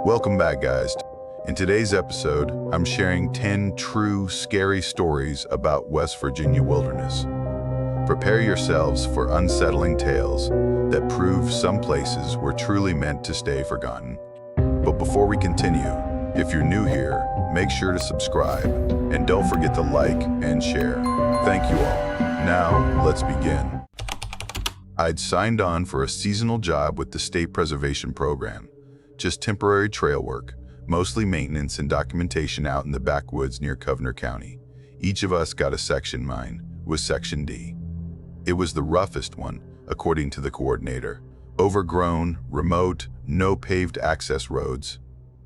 Welcome back, guys. In today's episode, I'm sharing 10 true scary stories about West Virginia wilderness. Prepare yourselves for unsettling tales that prove some places were truly meant to stay forgotten. But before we continue, if you're new here, make sure to subscribe and don't forget to like and share. Thank you all. Now, let's begin. I'd signed on for a seasonal job with the State Preservation Program. Just temporary trail work, mostly maintenance and documentation out in the backwoods near Covner County. Each of us got a section. Mine was Section D. It was the roughest one, according to the coordinator. Overgrown, remote, no paved access roads.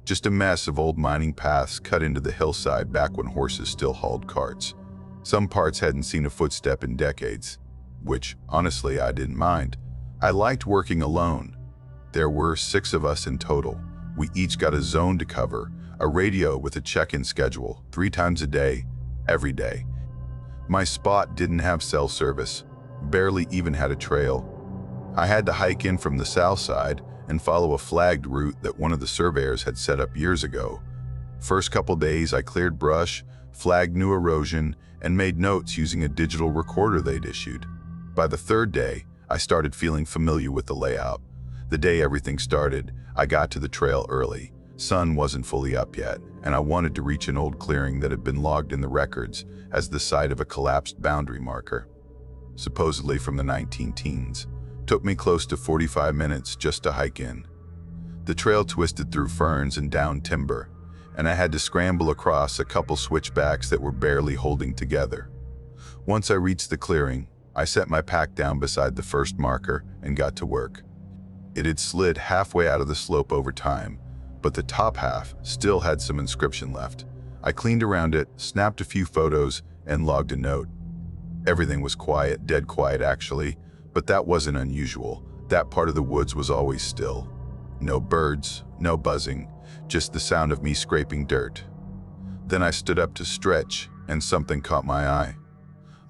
Just a mess of old mining paths cut into the hillside back when horses still hauled carts. Some parts hadn't seen a footstep in decades, which, honestly, I didn't mind. I liked working alone. There were 6 of us in total. We each got a zone to cover, a radio with a check-in schedule, 3 times a day, every day. My spot didn't have cell service, barely even had a trail. I had to hike in from the south side and follow a flagged route that one of the surveyors had set up years ago. First couple days I cleared brush, flagged new erosion, and made notes using a digital recorder they'd issued. By the 3rd day, I started feeling familiar with the layout. The day everything started, I got to the trail early. Sun wasn't fully up yet, and I wanted to reach an old clearing that had been logged in the records as the site of a collapsed boundary marker, supposedly from the 19-teens. Took me close to 45 minutes just to hike in. The trail twisted through ferns and down timber, and I had to scramble across a couple switchbacks that were barely holding together. Once I reached the clearing, I set my pack down beside the first marker and got to work. It had slid halfway out of the slope over time, but the top half still had some inscription left. I cleaned around it, snapped a few photos, and logged a note. Everything was quiet, dead quiet actually, but that wasn't unusual. That part of the woods was always still. No birds, no buzzing, just the sound of me scraping dirt. Then I stood up to stretch, and something caught my eye.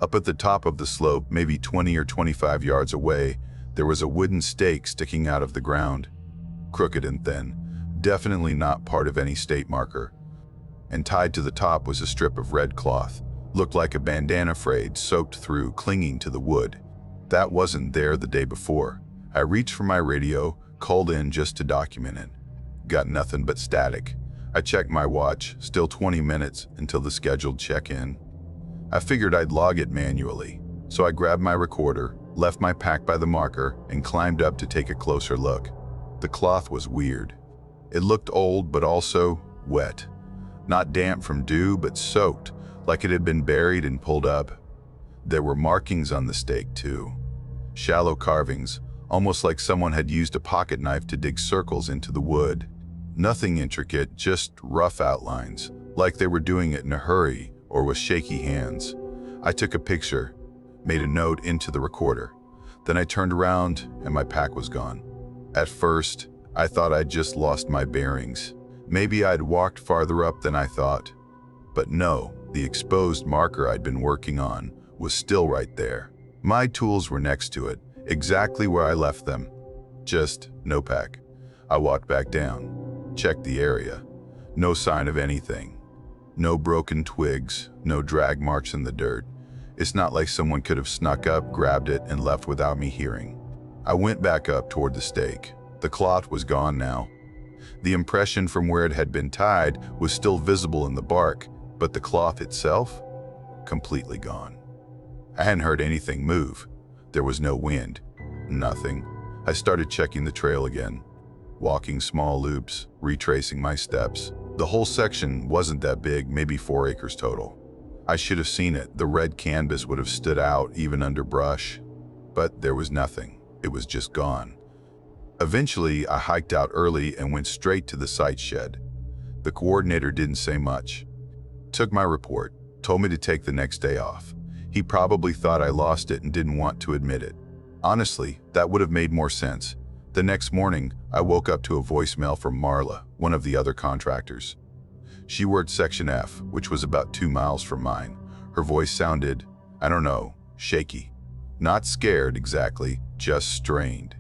Up at the top of the slope, maybe 20 or 25 yards away, there was a wooden stake sticking out of the ground, crooked and thin, definitely not part of any state marker. And tied to the top was a strip of red cloth, looked like a bandana frayed, soaked through, clinging to the wood. That wasn't there the day before. I reached for my radio, called in just to document it. Got nothing but static. I checked my watch, still 20 minutes until the scheduled check-in. I figured I'd log it manually, so I grabbed my recorder, left my pack by the marker, and climbed up to take a closer look. The cloth was weird. It looked old, but also wet. Not damp from dew, but soaked, like it had been buried and pulled up. There were markings on the stake, too. Shallow carvings, almost like someone had used a pocket knife to dig circles into the wood. Nothing intricate, just rough outlines, like they were doing it in a hurry or with shaky hands. I took a picture, made a note into the recorder. Then I turned around and my pack was gone. At first, I thought I'd just lost my bearings. Maybe I'd walked farther up than I thought. But no, the exposed marker I'd been working on was still right there. My tools were next to it, exactly where I left them. Just no pack. I walked back down, checked the area. No sign of anything. No broken twigs, no drag marks in the dirt. It's not like someone could have snuck up, grabbed it, and left without me hearing. I went back up toward the stake. The cloth was gone now. The impression from where it had been tied was still visible in the bark, but the cloth itself? Completely gone. I hadn't heard anything move. There was no wind. Nothing. I started checking the trail again, walking small loops, retracing my steps. The whole section wasn't that big, maybe 4 acres total. I should have seen it. The red canvas would have stood out even under brush. But there was nothing. It was just gone. Eventually, I hiked out early and went straight to the site shed. The coordinator didn't say much. Took my report, told me to take the next day off. He probably thought I lost it and didn't want to admit it. Honestly, that would have made more sense. The next morning, I woke up to a voicemail from Marla, one of the other contractors. She worked Section F, which was about 2 miles from mine. Her voice sounded, I don't know, shaky. Not scared exactly, just strained.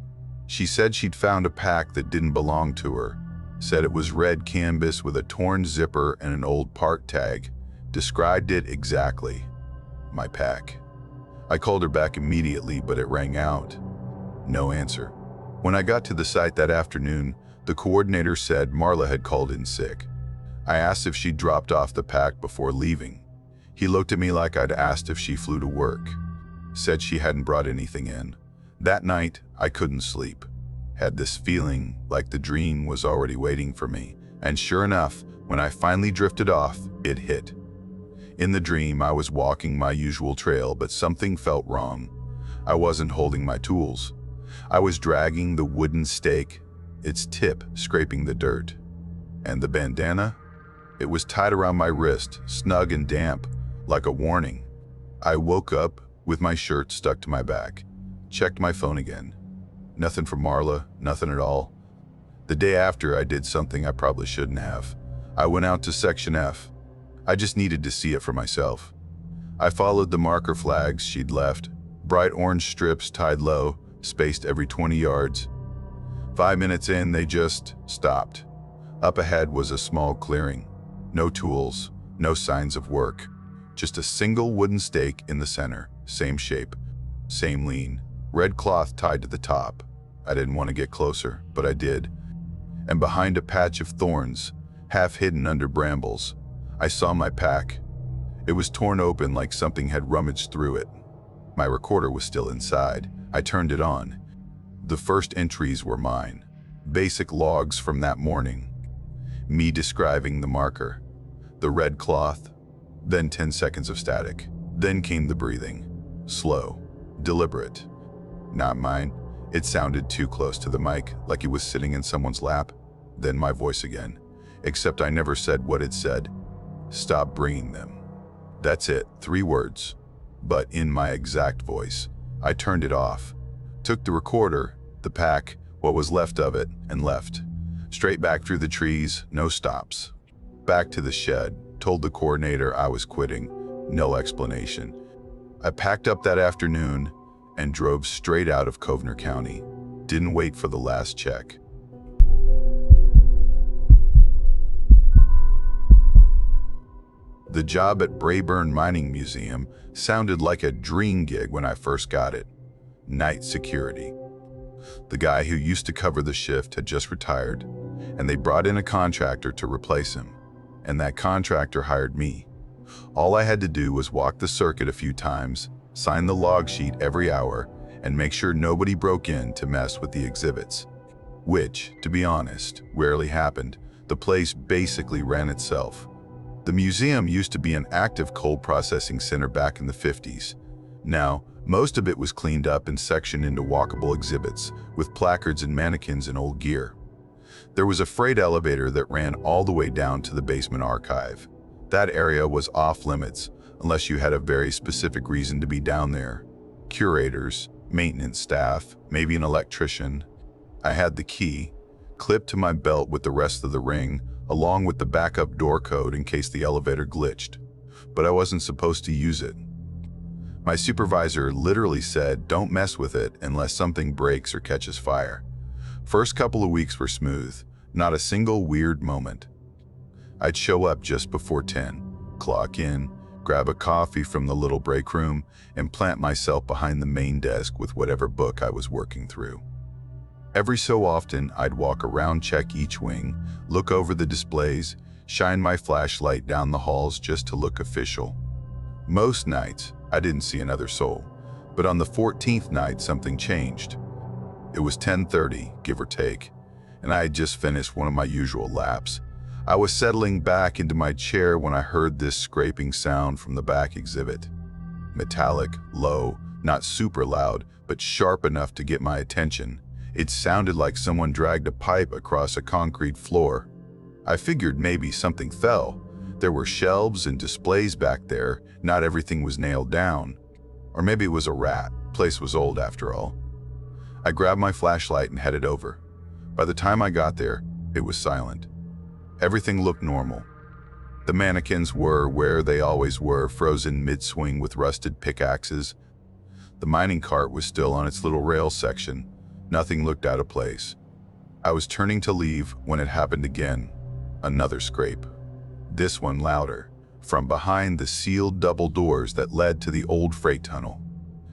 She said she'd found a pack that didn't belong to her. Said it was red canvas with a torn zipper and an old part tag. Described it exactly. My pack. I called her back immediately, but it rang out. No answer. When I got to the site that afternoon, the coordinator said Marla had called in sick. I asked if she'd dropped off the pack before leaving. He looked at me like I'd asked if she flew to work. Said she hadn't brought anything in. That night, I couldn't sleep. Had this feeling like the dream was already waiting for me. And sure enough, when I finally drifted off, it hit. In the dream, I was walking my usual trail, but something felt wrong. I wasn't holding my tools. I was dragging the wooden stake, its tip scraping the dirt. And the bandana? It was tied around my wrist, snug and damp, like a warning. I woke up with my shirt stuck to my back. Checked my phone again. Nothing from Marla, nothing at all. The day after, I did something I probably shouldn't have. I went out to Section F. I just needed to see it for myself. I followed the marker flags she'd left, bright orange strips tied low, spaced every 20 yards. 5 minutes in, they just stopped. Up ahead was a small clearing. No tools, no signs of work. Just a single wooden stake in the center, same shape, same lean, red cloth tied to the top. I didn't want to get closer, but I did. And behind a patch of thorns, half hidden under brambles, I saw my pack. It was torn open like something had rummaged through it. My recorder was still inside. I turned it on. The first entries were mine. Basic logs from that morning. Me describing the marker. The red cloth. Then 10 seconds of static. Then came the breathing. Slow. Deliberate. Not mine. It sounded too close to the mic, like he was sitting in someone's lap. Then my voice again. Except I never said what it said. Stop bringing them. That's it, 3 words. But in my exact voice. I turned it off. Took the recorder, the pack, what was left of it, and left. Straight back through the trees, no stops. Back to the shed, told the coordinator I was quitting. No explanation. I packed up that afternoon and drove straight out of Kovner County. Didn't wait for the last check. The job at Brayburn Mining Museum sounded like a dream gig when I first got it. Night security. The guy who used to cover the shift had just retired, and they brought in a contractor to replace him. And that contractor hired me. All I had to do was walk the circuit a few times, sign the log sheet every hour, and make sure nobody broke in to mess with the exhibits. Which, to be honest, rarely happened. The place basically ran itself. The museum used to be an active coal processing center back in the 50s. Now, most of it was cleaned up and sectioned into walkable exhibits, with placards and mannequins and old gear. There was a freight elevator that ran all the way down to the basement archive. That area was off limits, unless you had a very specific reason to be down there. Curators, maintenance staff, maybe an electrician. I had the key, clipped to my belt with the rest of the ring, along with the backup door code in case the elevator glitched. But I wasn't supposed to use it. My supervisor literally said, don't mess with it unless something breaks or catches fire. First couple of weeks were smooth, not a single weird moment. I'd show up just before 10, clock in, grab a coffee from the little break room, and plant myself behind the main desk with whatever book I was working through. Every so often, I'd walk around, check each wing, look over the displays, shine my flashlight down the halls just to look official. Most nights, I didn't see another soul, but on the 14th night, something changed. It was 10:30, give or take, and I had just finished one of my usual laps. I was settling back into my chair when I heard this scraping sound from the back exhibit. Metallic, low, not super loud, but sharp enough to get my attention. It sounded like someone dragged a pipe across a concrete floor. I figured maybe something fell. There were shelves and displays back there, not everything was nailed down. Or maybe it was a rat, place was old after all. I grabbed my flashlight and headed over. By the time I got there, it was silent. Everything looked normal. The mannequins were where they always were, frozen mid-swing with rusted pickaxes. The mining cart was still on its little rail section. Nothing looked out of place. I was turning to leave when it happened again. Another scrape. This one louder, from behind the sealed double doors that led to the old freight tunnel.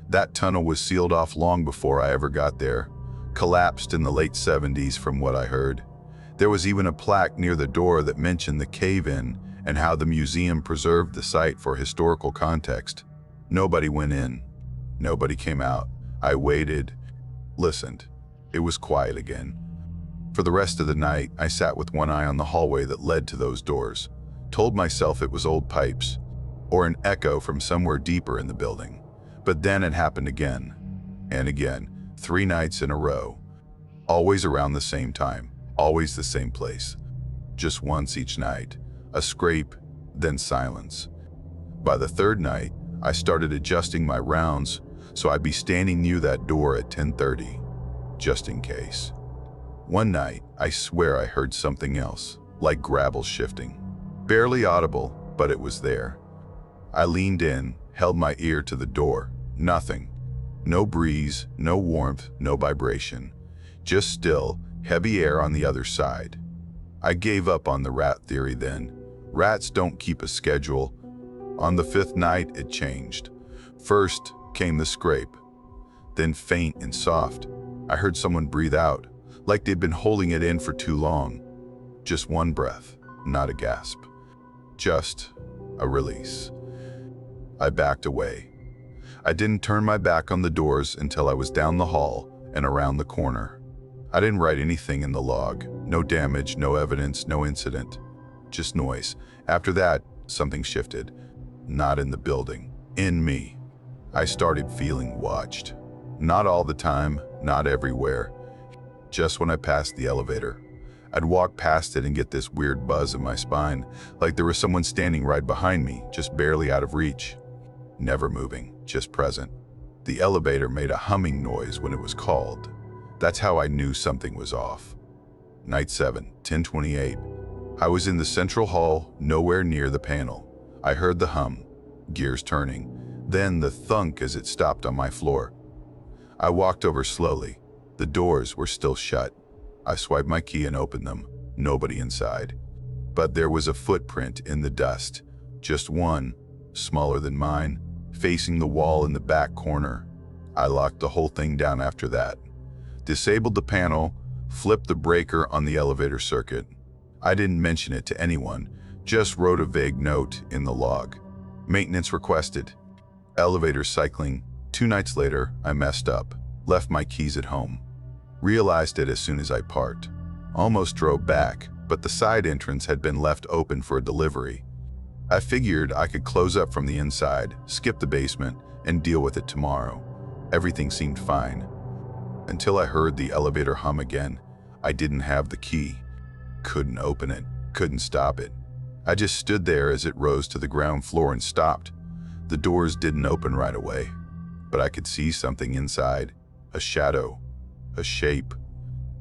That tunnel was sealed off long before I ever got there, collapsed in the late 70s from what I heard. There was even a plaque near the door that mentioned the cave-in and how the museum preserved the site for historical context. Nobody went in. Nobody came out. I waited, listened. It was quiet again. For the rest of the night, I sat with one eye on the hallway that led to those doors, told myself it was old pipes, or an echo from somewhere deeper in the building. But then it happened again, and again, 3 nights in a row. Always around the same time, always the same place. Just once each night, a scrape, then silence. By the 3rd night, I started adjusting my rounds so I'd be standing near that door at 10:30, just in case. One night, I swear I heard something else, like gravel shifting. Barely audible, but it was there. I leaned in, held my ear to the door. Nothing. No breeze, no warmth, no vibration. Just still, heavy air on the other side. I gave up on the rat theory then. Rats don't keep a schedule. On the 5th night, it changed. First came the scrape, then faint and soft. I heard someone breathe out, like they'd been holding it in for too long. Just one breath, not a gasp. Just a release. I backed away. I didn't turn my back on the doors until I was down the hall and around the corner. I didn't write anything in the log. No damage, no evidence, no incident. Just noise. After that, something shifted. Not in the building, in me. I started feeling watched. Not all the time, not everywhere. Just when I passed the elevator. I'd walk past it and get this weird buzz in my spine, like there was someone standing right behind me, just barely out of reach. Never moving, just present. The elevator made a humming noise when it was called. That's how I knew something was off. Night 7, 10:28. I was in the central hall, nowhere near the panel. I heard the hum, gears turning, then the thunk as it stopped on my floor. I walked over slowly. The doors were still shut. I swiped my key and opened them. Nobody inside. But there was a footprint in the dust. Just one, smaller than mine, facing the wall in the back corner. I locked the whole thing down after that. Disabled the panel, flipped the breaker on the elevator circuit. I didn't mention it to anyone, just wrote a vague note in the log. Maintenance requested. Elevator cycling. 2 nights later, I messed up. Left my keys at home. Realized it as soon as I parked. Almost drove back, but the side entrance had been left open for a delivery. I figured I could close up from the inside, skip the basement, and deal with it tomorrow. Everything seemed fine. Until I heard the elevator hum again. I didn't have the key. Couldn't open it, couldn't stop it. I just stood there as it rose to the ground floor and stopped. The doors didn't open right away, but I could see something inside. A shadow, a shape.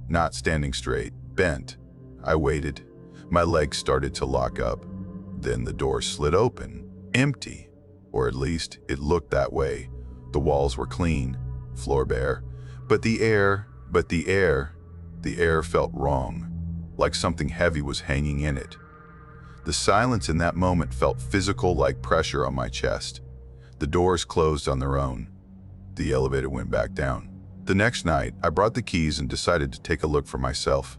Not standing straight, bent. I waited. My legs started to lock up. Then the door slid open, empty, or at least it looked that way. The walls were clean, floor bare, but the air felt wrong, like something heavy was hanging in it. The silence in that moment felt physical, like pressure on my chest. The doors closed on their own. The elevator went back down. The next night, I brought the keys and decided to take a look for myself.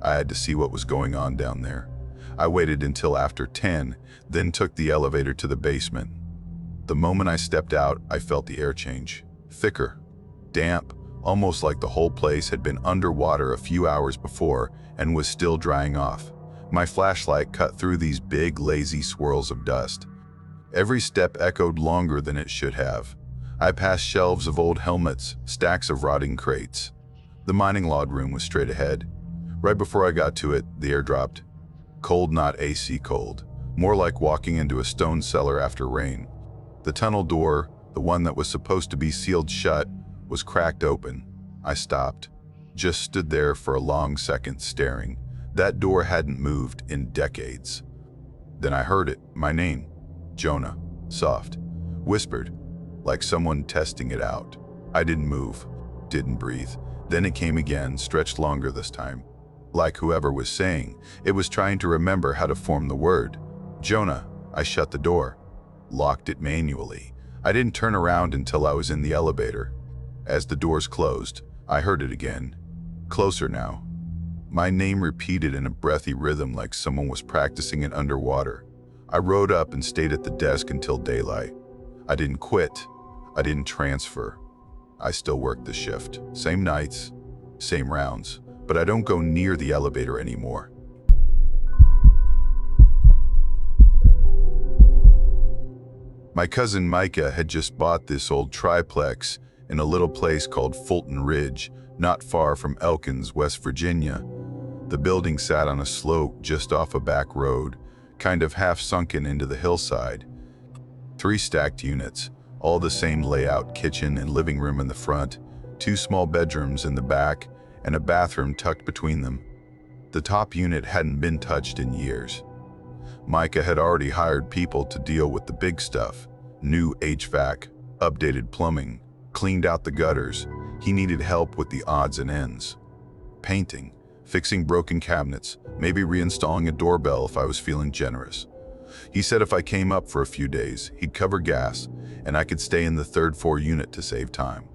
I had to see what was going on down there. I waited until after 10, then took the elevator to the basement. The moment I stepped out, I felt the air change. Thicker, damp, almost like the whole place had been underwater a few hours before and was still drying off. My flashlight cut through these big, lazy swirls of dust. Every step echoed longer than it should have. I passed shelves of old helmets, stacks of rotting crates. The mining log room was straight ahead. Right before I got to it, the air dropped. Cold, not AC cold. More like walking into a stone cellar after rain. The tunnel door, the one that was supposed to be sealed shut, was cracked open. I stopped. Just stood there for a long second staring. That door hadn't moved in decades. Then I heard it, my name. Jonah. Soft. Whispered. Like someone testing it out. I didn't move. Didn't breathe. Then it came again, stretched longer this time. Like whoever was saying, it was trying to remember how to form the word. Jonah. I shut the door, locked it manually. I didn't turn around until I was in the elevator. As the doors closed, I heard it again. Closer now. My name repeated in a breathy rhythm like someone was practicing it underwater. I rode up and stayed at the desk until daylight. I didn't quit. I didn't transfer. I still work the shift. Same nights, same rounds, but I don't go near the elevator anymore. My cousin Micah had just bought this old triplex in a little place called Fulton Ridge, not far from Elkins, West Virginia. The building sat on a slope just off a back road, kind of half sunken into the hillside. 3 stacked units, all the same layout, kitchen and living room in the front, 2 small bedrooms in the back, and a bathroom tucked between them. The top unit hadn't been touched in years. Micah had already hired people to deal with the big stuff. New HVAC, updated plumbing, cleaned out the gutters. He needed help with the odds and ends. Painting, fixing broken cabinets, maybe reinstalling a doorbell if I was feeling generous. He said if I came up for a few days, he'd cover gas, and I could stay in the 3rd floor unit to save time.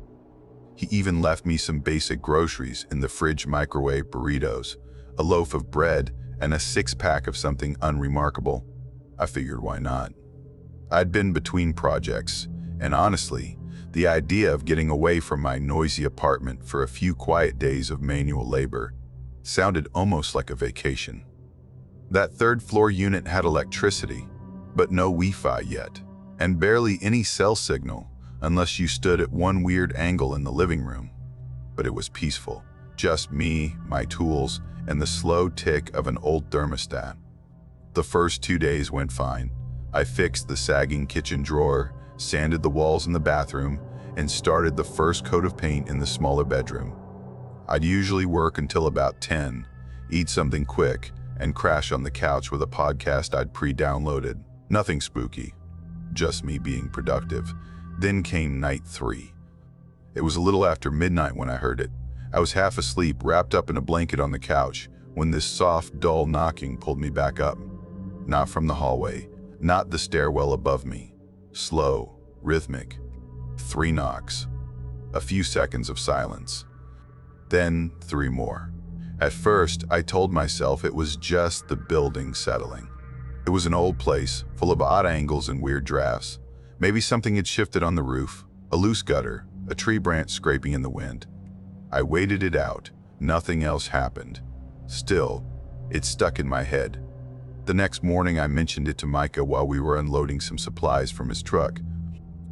He even left me some basic groceries in the fridge, microwave burritos, a loaf of bread, and a 6-pack of something unremarkable. I figured why not. I'd been between projects, and honestly, the idea of getting away from my noisy apartment for a few quiet days of manual labor sounded almost like a vacation. That 3rd floor unit had electricity, but no Wi-Fi yet, and barely any cell signal unless you stood at one weird angle in the living room. But it was peaceful, just me, my tools, and the slow tick of an old thermostat. The first 2 days went fine. I fixed the sagging kitchen drawer, sanded the walls in the bathroom, and started the first coat of paint in the smaller bedroom. I'd usually work until about 10, eat something quick, and crash on the couch with a podcast I'd pre-downloaded. Nothing spooky, just me being productive. Then came night 3. It was a little after midnight when I heard it. I was half asleep, wrapped up in a blanket on the couch, when this soft, dull knocking pulled me back up. Not from the hallway, not the stairwell above me. Slow, rhythmic. 3 knocks. A few seconds of silence. Then 3 more. At first, I told myself it was just the building settling. It was an old place, full of odd angles and weird drafts. Maybe something had shifted on the roof, a loose gutter, a tree branch scraping in the wind. I waited it out. Nothing else happened. Still, it stuck in my head. The next morning, I mentioned it to Micah while we were unloading some supplies from his truck.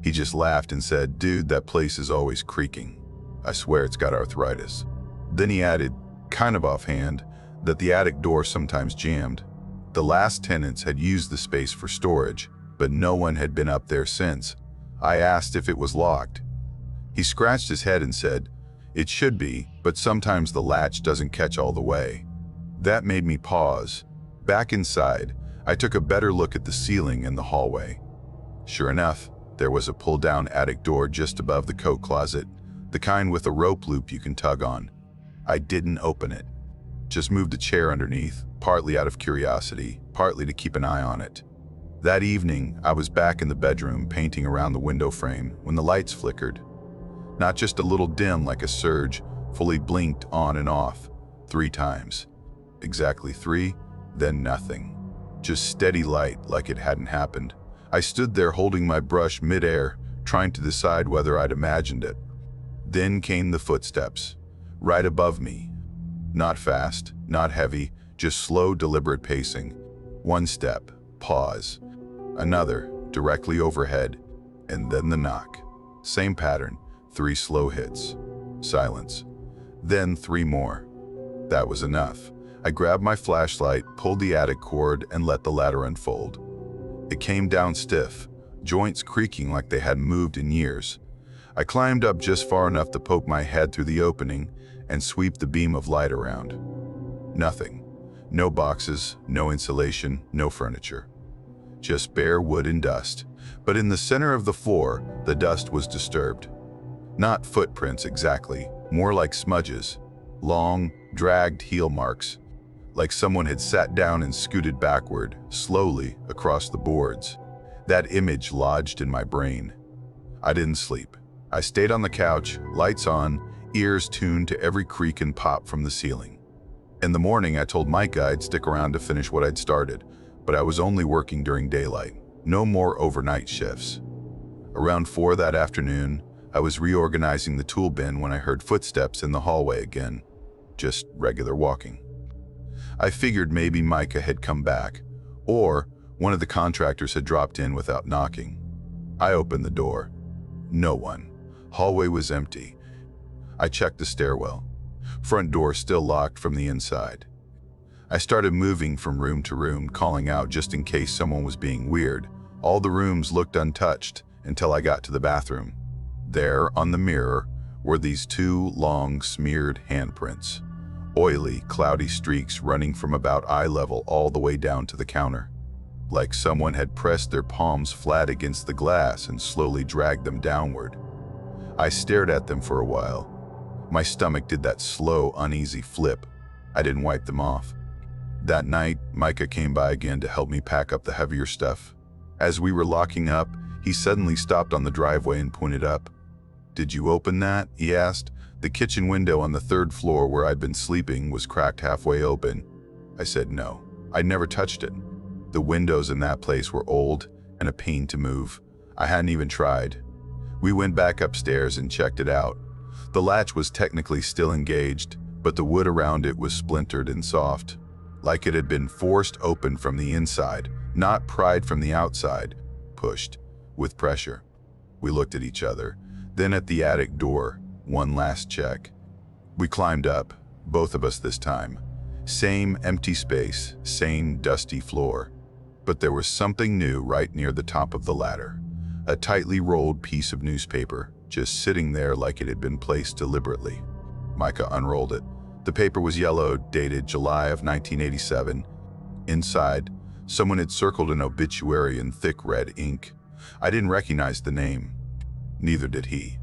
He just laughed and said, "Dude, that place is always creaking. I swear it's got arthritis." Then he added, kind of offhand, that the attic door sometimes jammed. The last tenants had used the space for storage, but no one had been up there since. I asked if it was locked. He scratched his head and said, "It should be, but sometimes the latch doesn't catch all the way." That made me pause. Back inside, I took a better look at the ceiling and the hallway. Sure enough, there was a pull-down attic door just above the coat closet, the kind with a rope loop you can tug on. I didn't open it. Just moved a chair underneath, partly out of curiosity, partly to keep an eye on it. That evening, I was back in the bedroom painting around the window frame when the lights flickered. Not just a little dim like a surge, fully blinked on and off, 3 times. Exactly 3, then nothing. Just steady light like it hadn't happened. I stood there holding my brush mid-air, trying to decide whether I'd imagined it. Then came the footsteps, right above me. Not fast, not heavy, just slow, deliberate pacing. 1 step, pause. Another, directly overhead, and then the knock. Same pattern, 3 slow hits. Silence. Then 3 more. That was enough. I grabbed my flashlight, pulled the attic cord, and let the ladder unfold. It came down stiff, joints creaking like they hadn't moved in years. I climbed up just far enough to poke my head through the opening and sweep the beam of light around. Nothing. No boxes, no insulation, no furniture. Just bare wood and dust. But in the center of the floor, the dust was disturbed. Not footprints exactly, more like smudges, long, dragged heel marks, like someone had sat down and scooted backward, slowly, across the boards. That image lodged in my brain. I didn't sleep. I stayed on the couch, lights on, ears tuned to every creak and pop from the ceiling. In the morning, I told Micah I'd stick around to finish what I'd started, but I was only working during daylight. No more overnight shifts. Around 4 that afternoon, I was reorganizing the tool bin when I heard footsteps in the hallway again. Just regular walking. I figured maybe Micah had come back, or one of the contractors had dropped in without knocking. I opened the door. No one. Hallway was empty. I checked the stairwell. Front door still locked from the inside. I started moving from room to room, calling out just in case someone was being weird. All the rooms looked untouched until I got to the bathroom. There, on the mirror, were these 2 long, smeared handprints. Oily, cloudy streaks running from about eye level all the way down to the counter. Like someone had pressed their palms flat against the glass and slowly dragged them downward. I stared at them for a while. My stomach did that slow, uneasy flip. I didn't wipe them off. That night, Micah came by again to help me pack up the heavier stuff. As we were locking up, he suddenly stopped on the driveway and pointed up. "Did you open that?" he asked. The kitchen window on the 3rd floor where I'd been sleeping was cracked halfway open. I said no. I'd never touched it. The windows in that place were old and a pain to move. I hadn't even tried. We went back upstairs and checked it out. The latch was technically still engaged, but the wood around it was splintered and soft, like it had been forced open from the inside, not pried from the outside, pushed with pressure. We looked at each other, then at the attic door, one last check. We climbed up, both of us this time. Same empty space, same dusty floor. But there was something new right near the top of the ladder. A tightly rolled piece of newspaper, just sitting there like it had been placed deliberately. Micah unrolled it. The paper was yellowed, dated July of 1987. Inside, someone had circled an obituary in thick red ink. I didn't recognize the name. Neither did he.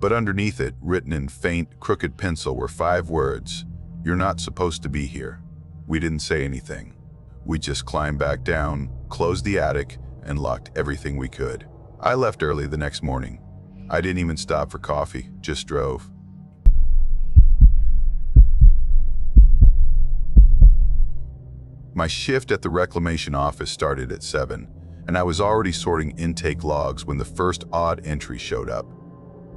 But underneath it, written in faint, crooked pencil, were 5 words. "You're not supposed to be here." We didn't say anything. We just climbed back down, closed the attic, and locked everything we could. I left early the next morning. I didn't even stop for coffee, just drove. My shift at the reclamation office started at 7, and I was already sorting intake logs when the first odd entry showed up.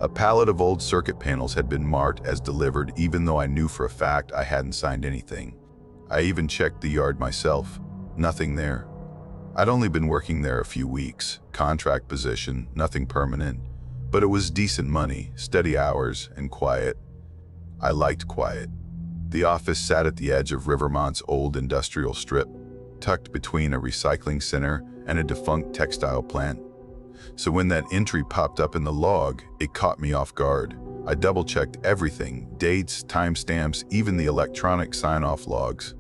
A pallet of old circuit panels had been marked as delivered, even though I knew for a fact I hadn't signed anything. I even checked the yard myself. Nothing there. I'd only been working there a few weeks, contract position, nothing permanent. But it was decent money, steady hours, and quiet. I liked quiet. The office sat at the edge of Rivermont's old industrial strip, tucked between a recycling center and a defunct textile plant. So when that entry popped up in the log, it caught me off guard. I double-checked everything, dates, timestamps, even the electronic sign-off logs.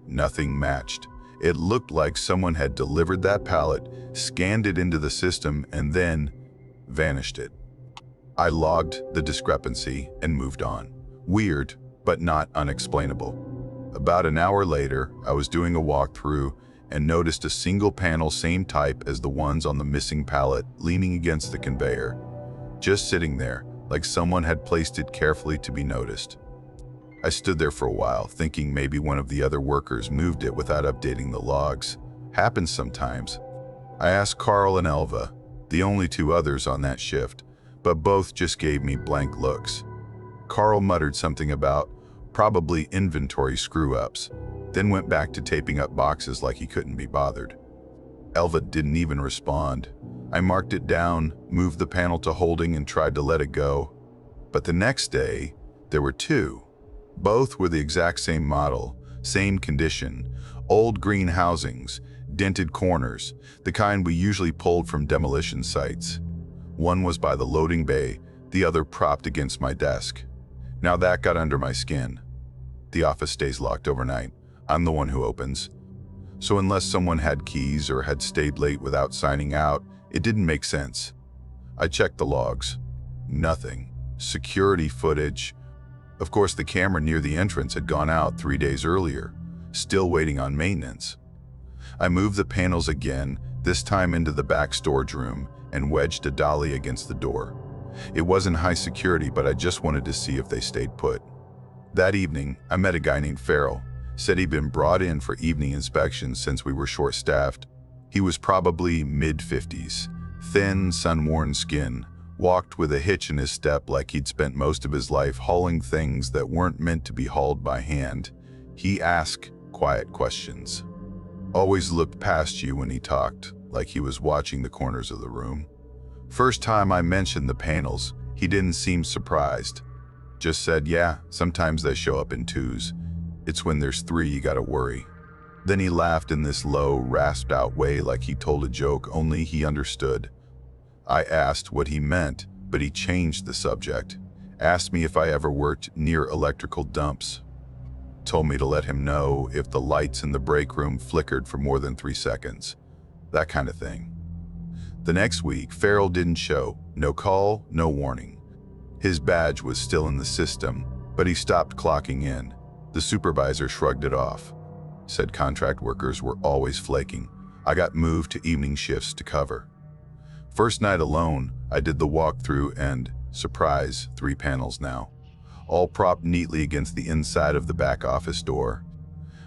Nothing matched. It looked like someone had delivered that pallet, scanned it into the system, and then vanished it. I logged the discrepancy and moved on. Weird, but not unexplainable. About an hour later, I was doing a walkthrough and noticed a single panel, same type as the ones on the missing pallet, leaning against the conveyor, just sitting there, like someone had placed it carefully to be noticed. I stood there for a while, thinking maybe one of the other workers moved it without updating the logs. Happens sometimes. I asked Carl and Elva, the only 2 others on that shift, but both just gave me blank looks. Carl muttered something about probably inventory screw-ups, then went back to taping up boxes like he couldn't be bothered. Elva didn't even respond. I marked it down, moved the panel to holding, and tried to let it go. But the next day, there were 2. Both were the exact same model, same condition, old green housings, dented corners, the kind we usually pulled from demolition sites. One was by the loading bay, the other propped against my desk. Now that got under my skin. The office stays locked overnight. I'm the one who opens. So unless someone had keys or had stayed late without signing out, it didn't make sense. I checked the logs. Nothing. Security footage, Of course, the camera near the entrance had gone out 3 days earlier, still waiting on maintenance. I moved the panels again, this time into the back storage room, and wedged a dolly against the door. It wasn't high security, but I just wanted to see if they stayed put. That evening, I met a guy named Farrell. Said he'd been brought in for evening inspections since we were short-staffed. He was probably mid-50s, thin, sun-worn skin, walked with a hitch in his step like he'd spent most of his life hauling things that weren't meant to be hauled by hand. He asked quiet questions. Always looked past you when he talked, like he was watching the corners of the room. First time I mentioned the panels, he didn't seem surprised. Just said, yeah, sometimes they show up in twos. It's when there's three you gotta worry. Then he laughed in this low, rasped-out way like he told a joke only he understood. I asked what he meant, but he changed the subject. Asked me if I ever worked near electrical dumps. Told me to let him know if the lights in the break room flickered for more than 3 seconds. That kind of thing. The next week, Farrell didn't show. No call, no warning. His badge was still in the system, but he stopped clocking in. The supervisor shrugged it off. Said contract workers were always flaking. I got moved to evening shifts to cover. First night alone, I did the walkthrough and, surprise, 3 panels now. All propped neatly against the inside of the back office door.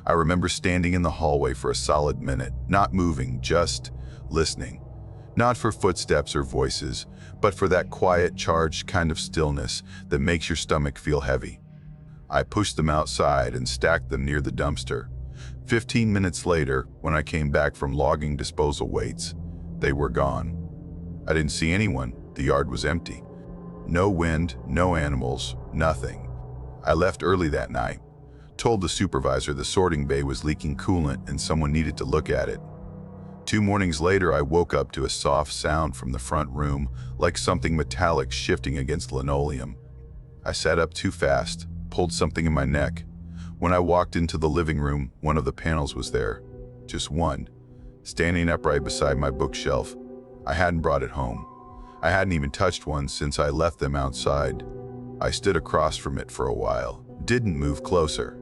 I remember standing in the hallway for a solid minute, not moving, just listening. Not for footsteps or voices, but for that quiet, charged kind of stillness that makes your stomach feel heavy. I pushed them outside and stacked them near the dumpster. 15 minutes later, when I came back from logging disposal weights, they were gone. I didn't see anyone. The yard was empty. No wind, no animals, nothing. I left early that night. Told the supervisor the sorting bay was leaking coolant and someone needed to look at it. 2 mornings later, I woke up to a soft sound from the front room, like something metallic shifting against linoleum. I sat up too fast, pulled something in my neck. When I walked into the living room, one of the panels was there. Just one, standing upright beside my bookshelf. I hadn't brought it home. I hadn't even touched one since I left them outside. I stood across from it for a while, didn't move closer.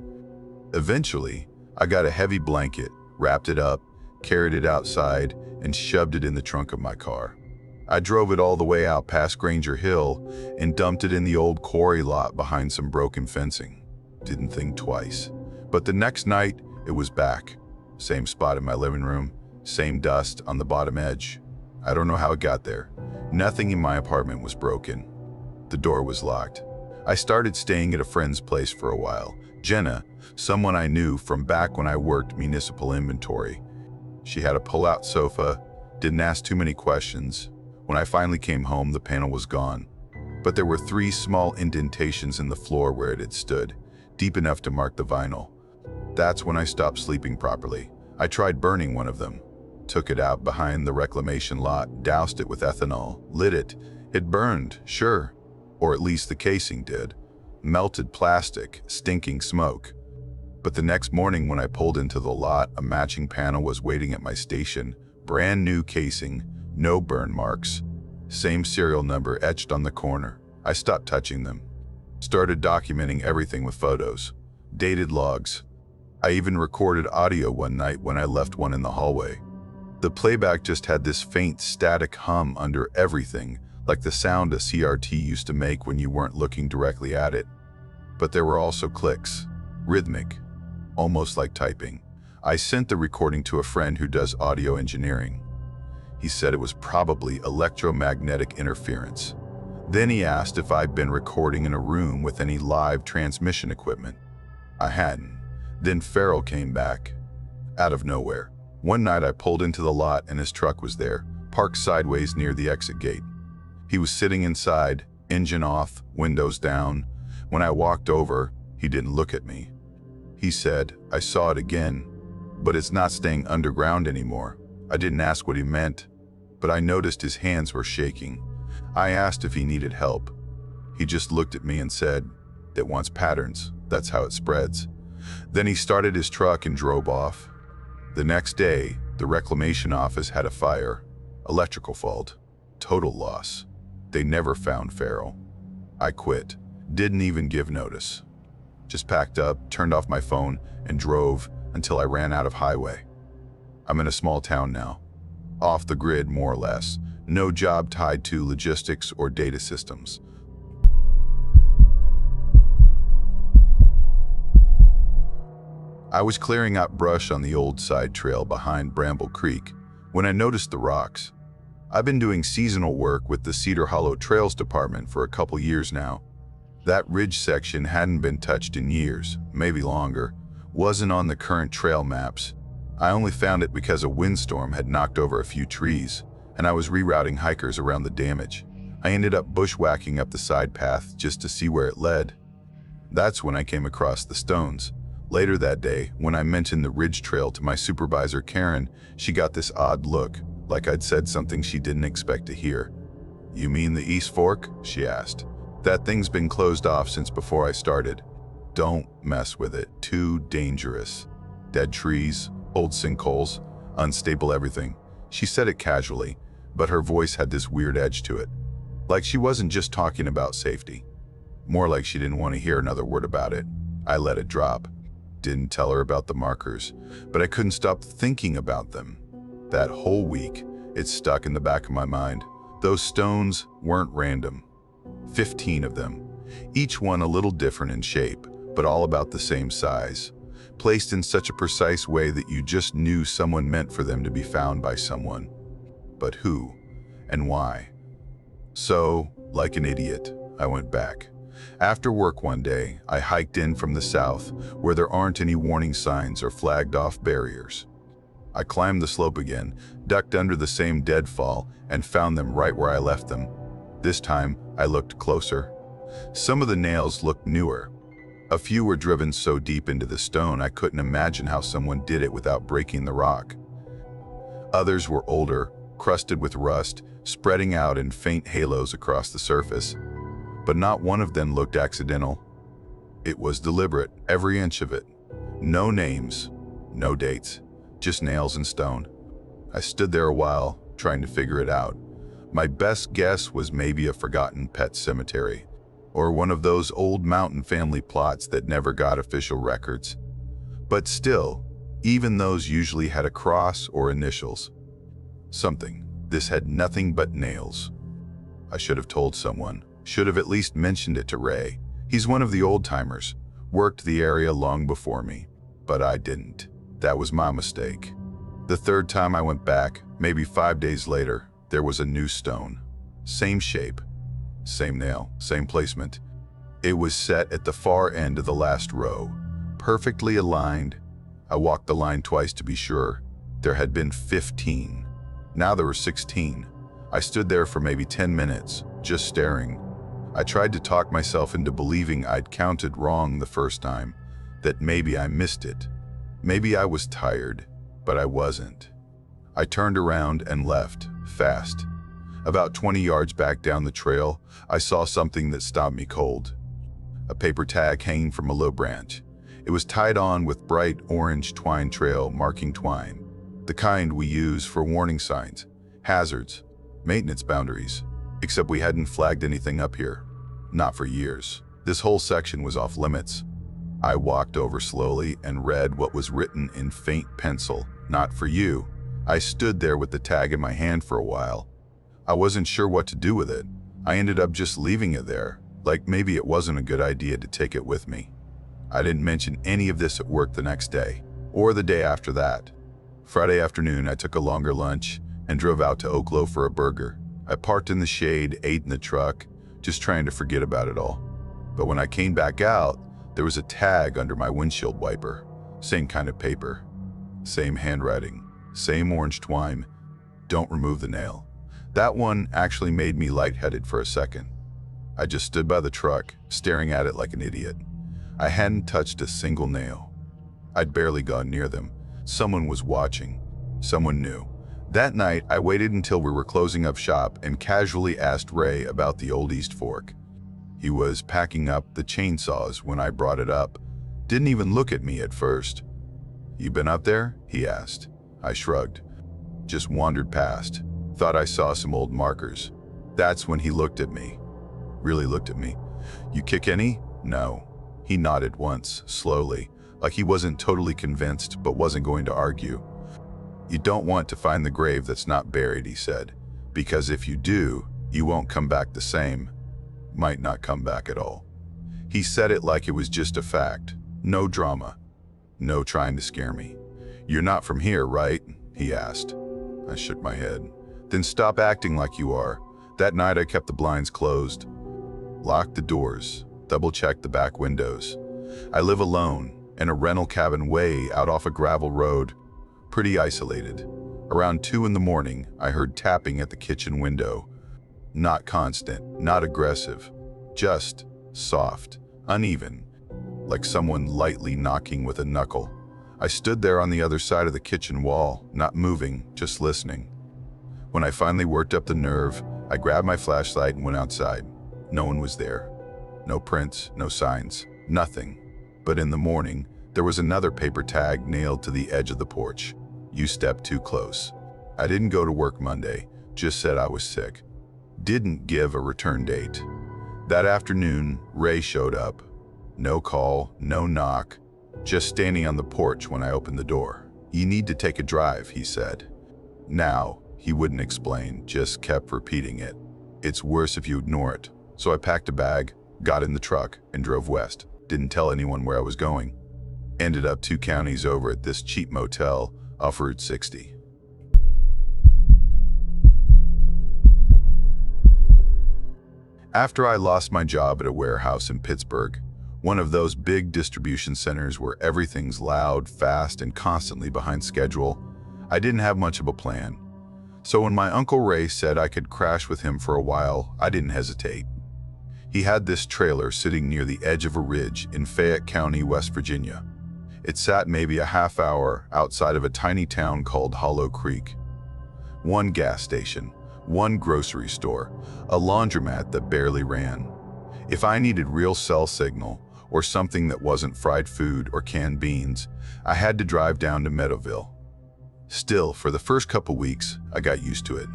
Eventually, I got a heavy blanket, wrapped it up, carried it outside, and shoved it in the trunk of my car. I drove it all the way out past Granger Hill and dumped it in the old quarry lot behind some broken fencing. Didn't think twice. But the next night, it was back. Same spot in my living room, same dust on the bottom edge. I don't know how it got there. Nothing in my apartment was broken. The door was locked. I started staying at a friend's place for a while. Jenna, someone I knew from back when I worked municipal inventory. She had a pull-out sofa, didn't ask too many questions. When I finally came home, the panel was gone. But there were 3 small indentations in the floor where it had stood, deep enough to mark the vinyl. That's when I stopped sleeping properly. I tried burning one of them. Took it out behind the reclamation lot, doused it with ethanol, lit it. It burned, sure. Or at least the casing did. Melted plastic, stinking smoke. But the next morning when I pulled into the lot, a matching panel was waiting at my station. Brand new casing, no burn marks. Same serial number etched on the corner. I stopped touching them. Started documenting everything with photos. Dated logs. I even recorded audio one night when I left one in the hallway. The playback just had this faint static hum under everything, like the sound a CRT used to make when you weren't looking directly at it. But there were also clicks. Rhythmic. Almost like typing. I sent the recording to a friend who does audio engineering. He said it was probably electromagnetic interference. Then he asked if I'd been recording in a room with any live transmission equipment. I hadn't. Then Farrell came back. Out of nowhere. One night I pulled into the lot and his truck was there, parked sideways near the exit gate. He was sitting inside, engine off, windows down. When I walked over, he didn't look at me. He said, I saw it again, but it's not staying underground anymore. I didn't ask what he meant, but I noticed his hands were shaking. I asked if he needed help. He just looked at me and said, it wants patterns, that's how it spreads. Then he started his truck and drove off. The next day, the reclamation office had a fire, electrical fault, total loss. They never found Farrell. I quit. Didn't even give notice. Just packed up, turned off my phone, and drove until I ran out of highway. I'm in a small town now. Off the grid, more or less. No job tied to logistics or data systems. I was clearing out brush on the old side trail behind Bramble Creek when I noticed the rocks. I've been doing seasonal work with the Cedar Hollow Trails Department for a couple years now. That ridge section hadn't been touched in years, maybe longer. Wasn't on the current trail maps. I only found it because a windstorm had knocked over a few trees, and I was rerouting hikers around the damage. I ended up bushwhacking up the side path just to see where it led. That's when I came across the stones. Later that day, when I mentioned the ridge trail to my supervisor Karen, she got this odd look, like I'd said something she didn't expect to hear. "You mean the East Fork?" she asked. "That thing's been closed off since before I started. Don't mess with it, too dangerous. Dead trees, old sinkholes, unstable everything." She said it casually, but her voice had this weird edge to it. Like she wasn't just talking about safety. More like she didn't want to hear another word about it. I let it drop. Didn't tell her about the markers, but I couldn't stop thinking about them. That whole week, it stuck in the back of my mind. Those stones weren't random. 15 of them, each one a little different in shape, but all about the same size, placed in such a precise way that you just knew someone meant for them to be found by someone. But who and why? So, like an idiot, I went back. After work one day, I hiked in from the south, where there aren't any warning signs or flagged-off barriers. I climbed the slope again, ducked under the same deadfall, and found them right where I left them. This time, I looked closer. Some of the nails looked newer. A few were driven so deep into the stone I couldn't imagine how someone did it without breaking the rock. Others were older, crusted with rust, spreading out in faint halos across the surface. But not one of them looked accidental. It was deliberate, every inch of it. No names, no dates, just nails and stone. I stood there a while, trying to figure it out. My best guess was maybe a forgotten pet cemetery, or one of those old mountain family plots that never got official records. But still, even those usually had a cross or initials. Something. This had nothing but nails. I should have told someone. Should have at least mentioned it to Ray. He's one of the old-timers, worked the area long before me. But I didn't. That was my mistake. The third time I went back, maybe 5 days later, there was a new stone. Same shape, same nail, same placement. It was set at the far end of the last row, perfectly aligned. I walked the line twice to be sure. There had been 15. Now there were 16. I stood there for maybe 10 minutes, just staring. I tried to talk myself into believing I'd counted wrong the first time, that maybe I missed it. Maybe I was tired, but I wasn't. I turned around and left, fast. About 20 yards back down the trail, I saw something that stopped me cold. A paper tag hanging from a low branch. It was tied on with bright orange twine trail marking twine, the kind we use for warning signs, hazards, maintenance boundaries. Except we hadn't flagged anything up here. Not for years. This whole section was off limits. I walked over slowly and read what was written in faint pencil. "Not for you." I stood there with the tag in my hand for a while. I wasn't sure what to do with it. I ended up just leaving it there, like maybe it wasn't a good idea to take it with me. I didn't mention any of this at work the next day, or the day after that. Friday afternoon, I took a longer lunch and drove out to Oklo for a burger. I parked in the shade, ate in the truck, just trying to forget about it all. But when I came back out, there was a tag under my windshield wiper. Same kind of paper. Same handwriting. Same orange twine. "Don't remove the nail." That one actually made me lightheaded for a second. I just stood by the truck, staring at it like an idiot. I hadn't touched a single nail. I'd barely gone near them. Someone was watching. Someone knew. That night, I waited until we were closing up shop and casually asked Ray about the old East Fork. He was packing up the chainsaws when I brought it up. Didn't even look at me at first. "You been up there?" he asked. I shrugged. Just wandered past. Thought I saw some old markers. That's when he looked at me. Really looked at me. You kick any? No. He nodded once, slowly, like he wasn't totally convinced but wasn't going to argue. You don't want to find the grave that's not buried, he said, because if you do, you won't come back the same. Might not come back at all. He said it like it was just a fact. No drama. No trying to scare me. You're not from here, right? He asked. I shook my head. Then stop acting like you are. That night I kept the blinds closed. Locked the doors. Double-checked the back windows. I live alone, in a rental cabin way out off a gravel road. Pretty isolated. Around 2 in the morning, I heard tapping at the kitchen window. Not constant, not aggressive. Just soft, uneven, like someone lightly knocking with a knuckle. I stood there on the other side of the kitchen wall, not moving, just listening. When I finally worked up the nerve, I grabbed my flashlight and went outside. No one was there. No prints, no signs, nothing. But in the morning, there was another paper tag nailed to the edge of the porch. You stepped too close. I didn't go to work Monday, just said I was sick. Didn't give a return date. That afternoon, Ray showed up. No call, no knock, just standing on the porch when I opened the door. You need to take a drive, he said. Now, he wouldn't explain, just kept repeating it. It's worse if you ignore it. So I packed a bag, got in the truck, and drove west. Didn't tell anyone where I was going. Ended up 2 counties over at this cheap motel off Route 60. After I lost my job at a warehouse in Pittsburgh, one of those big distribution centers where everything's loud, fast, and constantly behind schedule, I didn't have much of a plan. So when my Uncle Ray said I could crash with him for a while, I didn't hesitate. He had this trailer sitting near the edge of a ridge in Fayette County, West Virginia. It sat maybe a half hour outside of a tiny town called Hollow Creek. 1 gas station, 1 grocery store, a laundromat that barely ran. If I needed real cell signal, or something that wasn't fried food or canned beans, I had to drive down to Meadowville. Still, for the first couple weeks, I got used to it.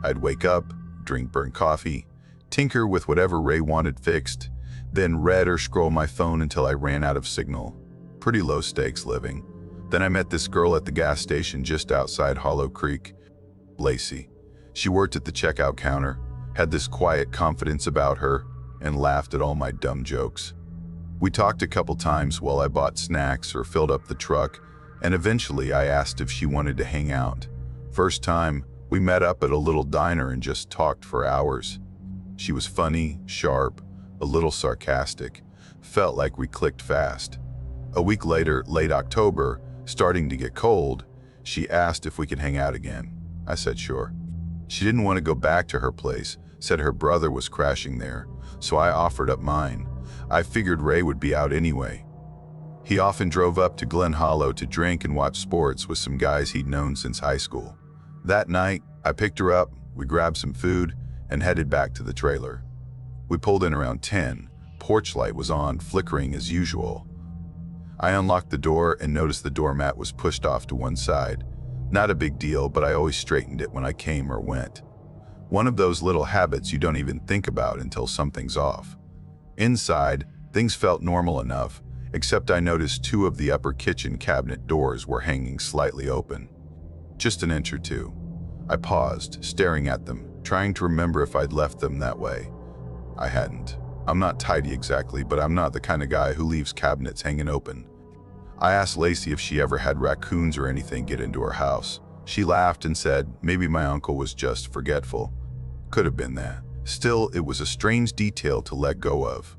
I'd wake up, drink burnt coffee, tinker with whatever Ray wanted fixed, then read or scroll my phone until I ran out of signal. Pretty low stakes living. Then I met this girl at the gas station just outside Hollow Creek, Lacey. She worked at the checkout counter, had this quiet confidence about her, and laughed at all my dumb jokes. We talked a couple times while I bought snacks or filled up the truck, and eventually I asked if she wanted to hang out. First time, we met up at a little diner and just talked for hours. She was funny, sharp, a little sarcastic. Felt like we clicked fast. A week later, late October, starting to get cold, she asked if we could hang out again. I said sure. She didn't want to go back to her place, said her brother was crashing there, so I offered up mine. I figured Ray would be out anyway. He often drove up to Glen Hollow to drink and watch sports with some guys he'd known since high school. That night, I picked her up, we grabbed some food, and headed back to the trailer. We pulled in around 10. Porch light was on, flickering as usual. I unlocked the door and noticed the doormat was pushed off to one side. Not a big deal, but I always straightened it when I came or went. One of those little habits you don't even think about until something's off. Inside, things felt normal enough, except I noticed 2 of the upper kitchen cabinet doors were hanging slightly open. Just an inch or 2. I paused, staring at them, trying to remember if I'd left them that way. I hadn't. I'm not tidy exactly, but I'm not the kind of guy who leaves cabinets hanging open. I asked Lacey if she ever had raccoons or anything get into her house. She laughed and said maybe my uncle was just forgetful. Could have been that. Still, it was a strange detail to let go of.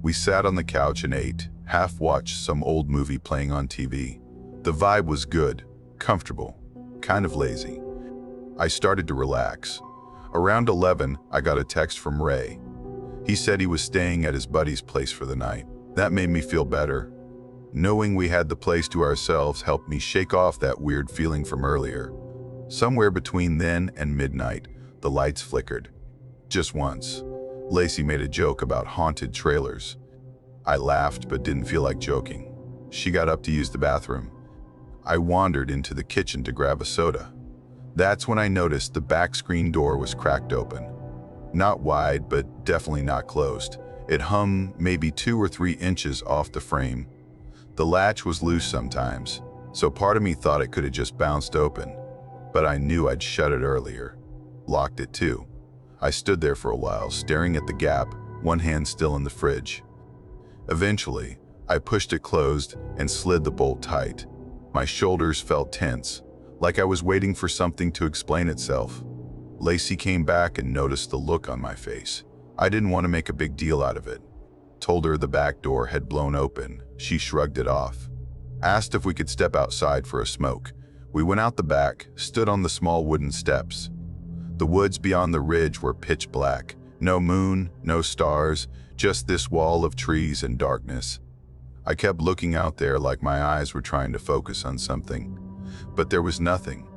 We sat on the couch and ate, half-watched some old movie playing on TV. The vibe was good, comfortable, kind of lazy. I started to relax. Around 11, I got a text from Ray. He said he was staying at his buddy's place for the night. That made me feel better. Knowing we had the place to ourselves helped me shake off that weird feeling from earlier. Somewhere between then and midnight, the lights flickered. Just once. Lacey made a joke about haunted trailers. I laughed but didn't feel like joking. She got up to use the bathroom. I wandered into the kitchen to grab a soda. That's when I noticed the back screen door was cracked open. Not wide, but definitely not closed. It hung maybe 2 or 3 inches off the frame. The latch was loose sometimes, so part of me thought it could have just bounced open. But I knew I'd shut it earlier. Locked it too. I stood there for a while, staring at the gap, one hand still in the fridge. Eventually, I pushed it closed and slid the bolt tight. My shoulders felt tense, like I was waiting for something to explain itself. Lacey came back and noticed the look on my face. I didn't want to make a big deal out of it. Told her the back door had blown open. She shrugged it off. Asked if we could step outside for a smoke. We went out the back, stood on the small wooden steps. The woods beyond the ridge were pitch black. No moon, no stars, just this wall of trees and darkness. I kept looking out there like my eyes were trying to focus on something. But there was nothing.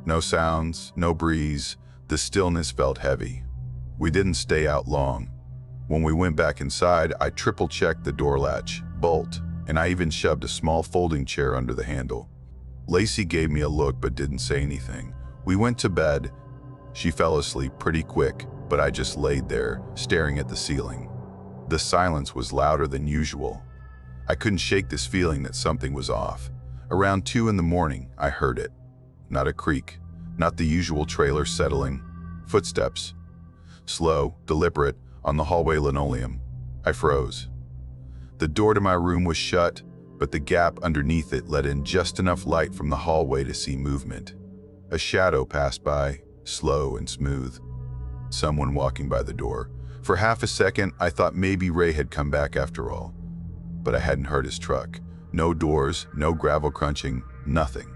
No sounds, no breeze. The stillness felt heavy. We didn't stay out long. When we went back inside, I triple-checked the door latch, bolt, and I even shoved a small folding chair under the handle. Lacey gave me a look but didn't say anything. We went to bed. She fell asleep pretty quick, but I just laid there, staring at the ceiling. The silence was louder than usual. I couldn't shake this feeling that something was off. Around 2 in the morning, I heard it. Not a creak, not the usual trailer settling. Footsteps. Slow, deliberate, on the hallway linoleum. I froze. The door to my room was shut, but the gap underneath it let in just enough light from the hallway to see movement. A shadow passed by, slow and smooth. Someone walking by the door. For half a second, I thought maybe Ray had come back after all. But I hadn't heard his truck. No doors, no gravel crunching, nothing.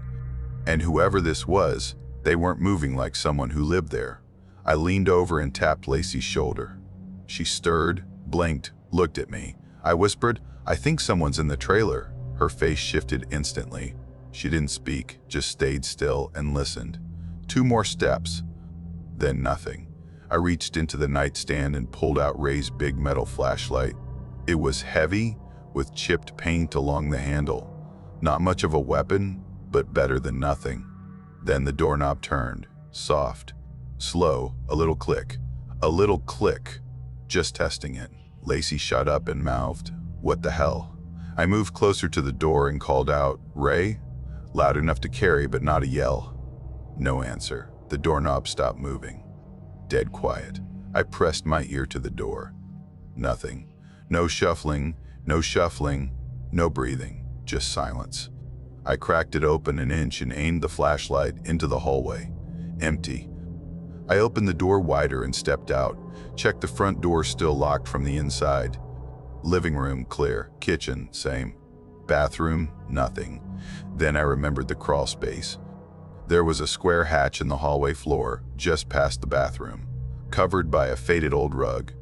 And whoever this was, they weren't moving like someone who lived there. I leaned over and tapped Lacey's shoulder. She stirred, blinked, looked at me. I whispered, "I think someone's in the trailer." Her face shifted instantly. She didn't speak, just stayed still and listened. 2 more steps, then nothing. I reached into the nightstand and pulled out Ray's big metal flashlight. It was heavy, with chipped paint along the handle. Not much of a weapon, but better than nothing. Then the doorknob turned, soft, slow, a little click. A little click. Just testing it. Lacey shut up and mouthed, "What the hell?" I moved closer to the door and called out, "Ray?" Loud enough to carry, but not a yell. No answer. The doorknob stopped moving. Dead quiet. I pressed my ear to the door. Nothing. No shuffling, no breathing, just silence. I cracked it open an inch and aimed the flashlight into the hallway. Empty. I opened the door wider and stepped out, checked the front door still locked from the inside. Living room, clear. Kitchen, same. Bathroom, nothing. Then I remembered the crawl space. There was a square hatch in the hallway floor, just past the bathroom, covered by a faded old rug.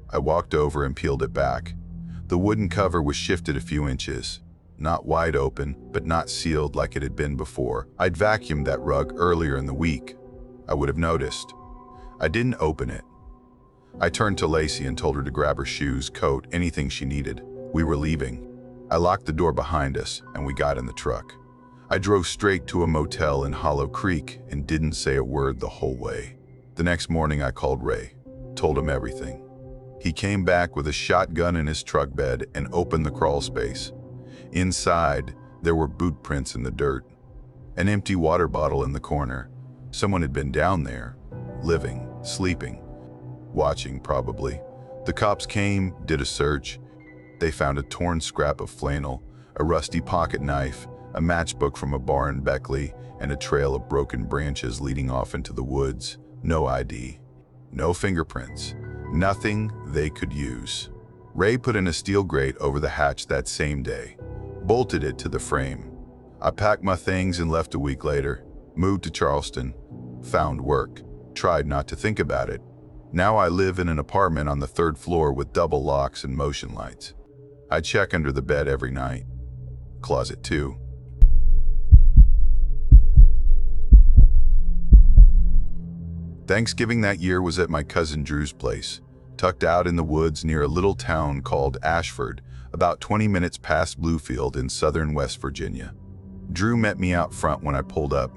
I walked over and peeled it back. The wooden cover was shifted a few inches. Not wide open, but not sealed like it had been before. I'd vacuumed that rug earlier in the week. I would have noticed. I didn't open it. I turned to Lacey and told her to grab her shoes, coat, anything she needed. We were leaving. I locked the door behind us, and we got in the truck. I drove straight to a motel in Hollow Creek and didn't say a word the whole way. The next morning I called Ray, told him everything. He came back with a shotgun in his truck bed and opened the crawl space. Inside, there were boot prints in the dirt. An empty water bottle in the corner. Someone had been down there, living, sleeping, watching probably. The cops came, did a search. They found a torn scrap of flannel, a rusty pocket knife, a matchbook from a bar in Beckley, and a trail of broken branches leading off into the woods. No ID. No fingerprints. Nothing they could use. Ray put in a steel grate over the hatch that same day, bolted it to the frame. I packed my things and left a week later, moved to Charleston, found work, tried not to think about it. Now I live in an apartment on the 3rd floor with double locks and motion lights. I check under the bed every night. Closet too. Thanksgiving that year was at my cousin Drew's place, tucked out in the woods near a little town called Ashford, about 20 minutes past Bluefield in southern West Virginia. Drew met me out front when I pulled up.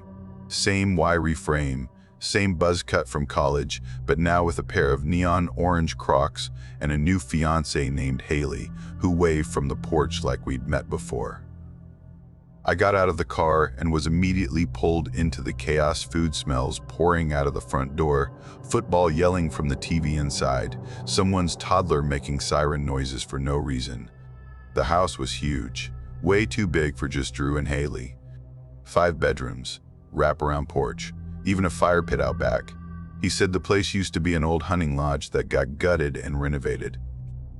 Same wiry frame, Same buzz cut from college, but now with a pair of neon orange Crocs and a new fiancée named Haley, who waved from the porch like we'd met before. I got out of the car and was immediately pulled into the chaos. Food smells pouring out of the front door, football yelling from the TV inside, someone's toddler making siren noises for no reason. The house was huge, way too big for just Drew and Haley. 5 bedrooms, wraparound porch, even a fire pit out back. He said the place used to be an old hunting lodge that got gutted and renovated.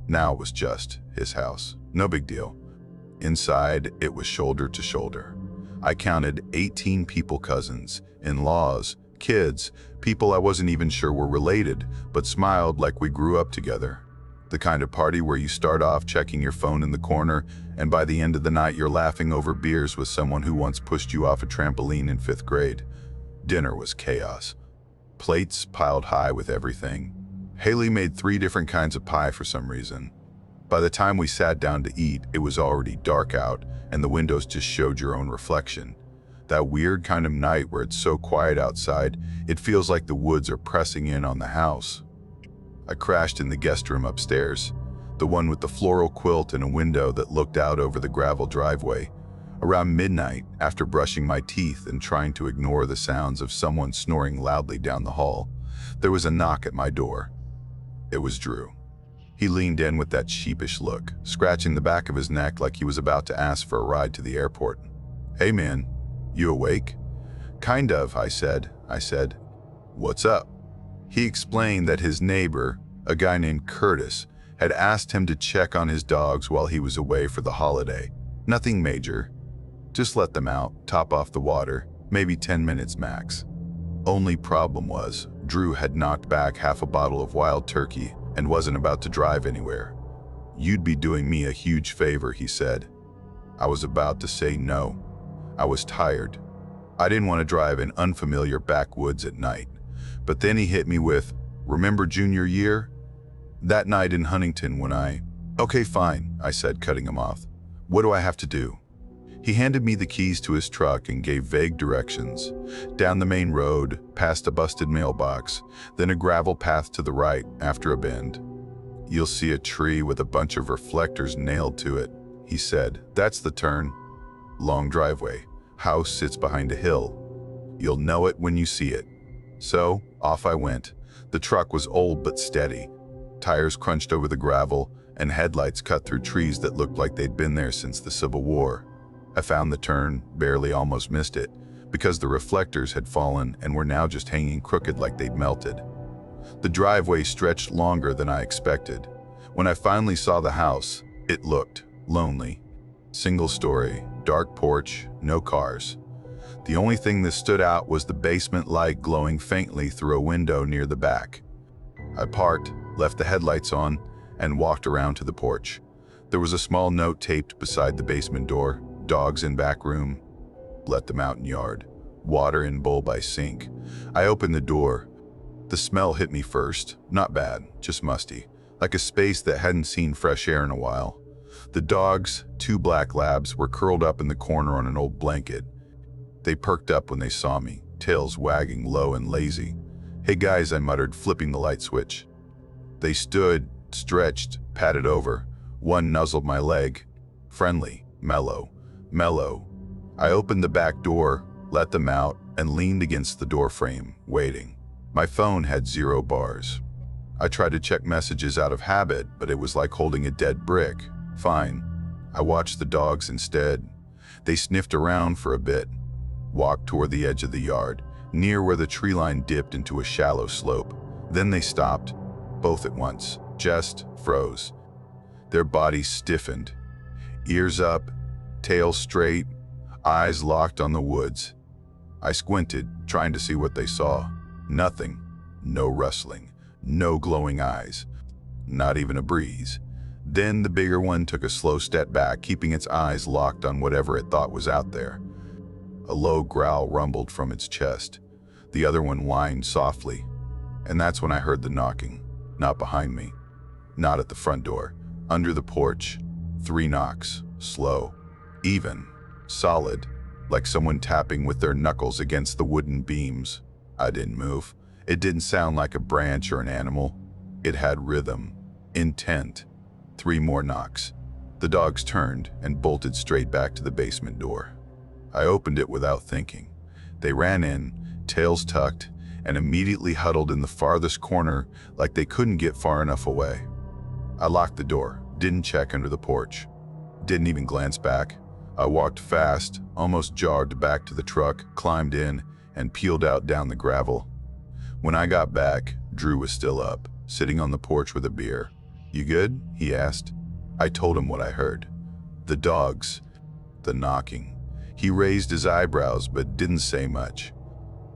Now it was just his house. No big deal. Inside, it was shoulder to shoulder. I counted 18 people, cousins, in-laws, kids, people I wasn't even sure were related, but smiled like we grew up together. The kind of party where you start off checking your phone in the corner, and by the end of the night you're laughing over beers with someone who once pushed you off a trampoline in 5th grade. Dinner was chaos. Plates piled high with everything. Haley made 3 different kinds of pie for some reason. By the time we sat down to eat, it was already dark out, and the windows just showed your own reflection. That weird kind of night where it's so quiet outside, it feels like the woods are pressing in on the house. I crashed in the guest room upstairs, the one with the floral quilt and a window that looked out over the gravel driveway. Around midnight, after brushing my teeth and trying to ignore the sounds of someone snoring loudly down the hall, there was a knock at my door. It was Drew. He leaned in with that sheepish look, scratching the back of his neck like he was about to ask for a ride to the airport. "Hey man, you awake?" "Kind of," I said. "What's up?" He explained that his neighbor, a guy named Curtis, had asked him to check on his dogs while he was away for the holiday. Nothing major. Just let them out, top off the water, maybe 10 minutes max. Only problem was, Drew had knocked back half a bottle of wild turkey and wasn't about to drive anywhere. "You'd be doing me a huge favor," he said. I was about to say no. I was tired. I didn't want to drive in unfamiliar backwoods at night. But then he hit me with, "Remember junior year? That night in Huntington when I—" "Okay, fine," I said, cutting him off. "What do I have to do?" He handed me the keys to his truck and gave vague directions. Down the main road, past a busted mailbox, then a gravel path to the right after a bend. "You'll see a tree with a bunch of reflectors nailed to it," he said. "That's the turn. Long driveway. House sits behind a hill. You'll know it when you see it." So, off I went. The truck was old but steady. Tires crunched over the gravel, and headlights cut through trees that looked like they'd been there since the Civil War. I found the turn, barely almost missed it, because the reflectors had fallen and were now just hanging crooked like they'd melted. The driveway stretched longer than I expected. When I finally saw the house, it looked lonely. Single story, dark porch, no cars. The only thing that stood out was the basement light glowing faintly through a window near the back. I parked, left the headlights on, and walked around to the porch. There was a small note taped beside the basement door. "Dogs in back room. Let them out in yard. Water in bowl by sink." I opened the door. The smell hit me first. Not bad, just musty, like a space that hadn't seen fresh air in a while. The dogs, 2 black labs, were curled up in the corner on an old blanket. They perked up when they saw me, tails wagging low and lazy. "Hey guys," I muttered, flipping the light switch. They stood, stretched, patted over. One nuzzled my leg. Friendly, mellow. I opened the back door, let them out, and leaned against the door frame, waiting. My phone had 0 bars. I tried to check messages out of habit, but it was like holding a dead brick. Fine. I watched the dogs instead. They sniffed around for a bit, walked toward the edge of the yard, near where the tree line dipped into a shallow slope. Then they stopped, both at once, just froze. Their bodies stiffened, ears up, tail straight, eyes locked on the woods. I squinted, trying to see what they saw. Nothing. No rustling. No glowing eyes. Not even a breeze. Then the bigger one took a slow step back, keeping its eyes locked on whatever it thought was out there. A low growl rumbled from its chest. The other one whined softly. And that's when I heard the knocking. Not behind me. Not at the front door. Under the porch. 3 knocks. Slow. Even. Solid. Like someone tapping with their knuckles against the wooden beams. I didn't move. It didn't sound like a branch or an animal. It had rhythm, intent. 3 more knocks. The dogs turned and bolted straight back to the basement door. I opened it without thinking. They ran in, tails tucked, and immediately huddled in the farthest corner like they couldn't get far enough away. I locked the door, didn't check under the porch, didn't even glance back. I walked fast, almost jogged back to the truck, climbed in, and peeled out down the gravel. When I got back, Drew was still up, sitting on the porch with a beer. "You good?" he asked. I told him what I heard. The dogs, the knocking. He raised his eyebrows but didn't say much.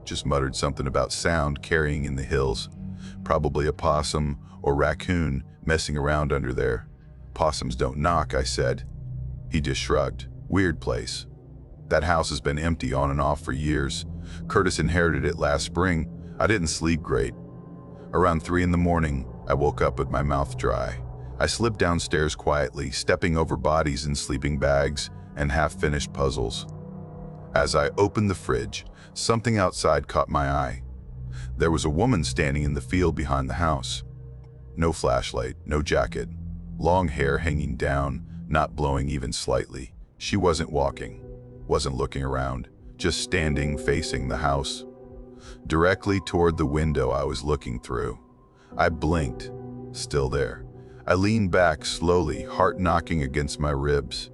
Just muttered something about sound carrying in the hills. Probably a possum or raccoon messing around under there. "Possums don't knock," I said. He just shrugged. "Weird place. That house has been empty on and off for years. Curtis inherited it last spring. I didn't sleep great. Around 3 in the morning, I woke up with my mouth dry. I slipped downstairs quietly, stepping over bodies in sleeping bags and half-finished puzzles. As I opened the fridge, something outside caught my eye. There was a woman standing in the field behind the house. No flashlight, no jacket, long hair hanging down, not blowing even slightly. She wasn't walking, wasn't looking around, just standing facing the house, directly toward the window I was looking through. I blinked, still there. I leaned back slowly, heart knocking against my ribs.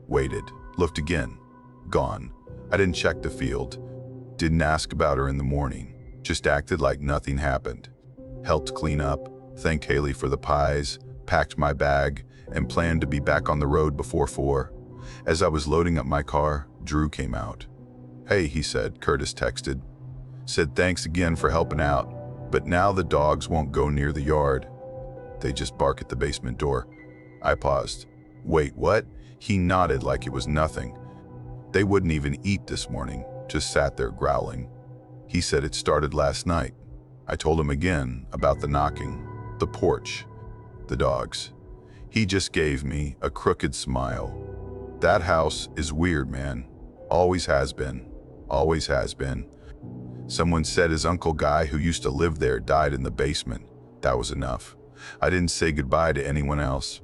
Waited, looked again, gone. I didn't check the field, didn't ask about her in the morning, just acted like nothing happened. Helped clean up, thanked Haley for the pies, packed my bag, and planned to be back on the road before 4. As I was loading up my car, Drew came out. "Hey," he said, Curtis texted. Said thanks again for helping out, but now the dogs won't go near the yard. They just bark at the basement door. I paused. "Wait, what?" He nodded like it was nothing. "They wouldn't even eat this morning, just sat there growling." He said it started last night. I told him again about the knocking, the porch, the dogs. He just gave me a crooked smile. "That house is weird, man. Always has been. Always has been. Someone said his Uncle Guy who used to live there died in the basement. That was enough. I didn't say goodbye to anyone else.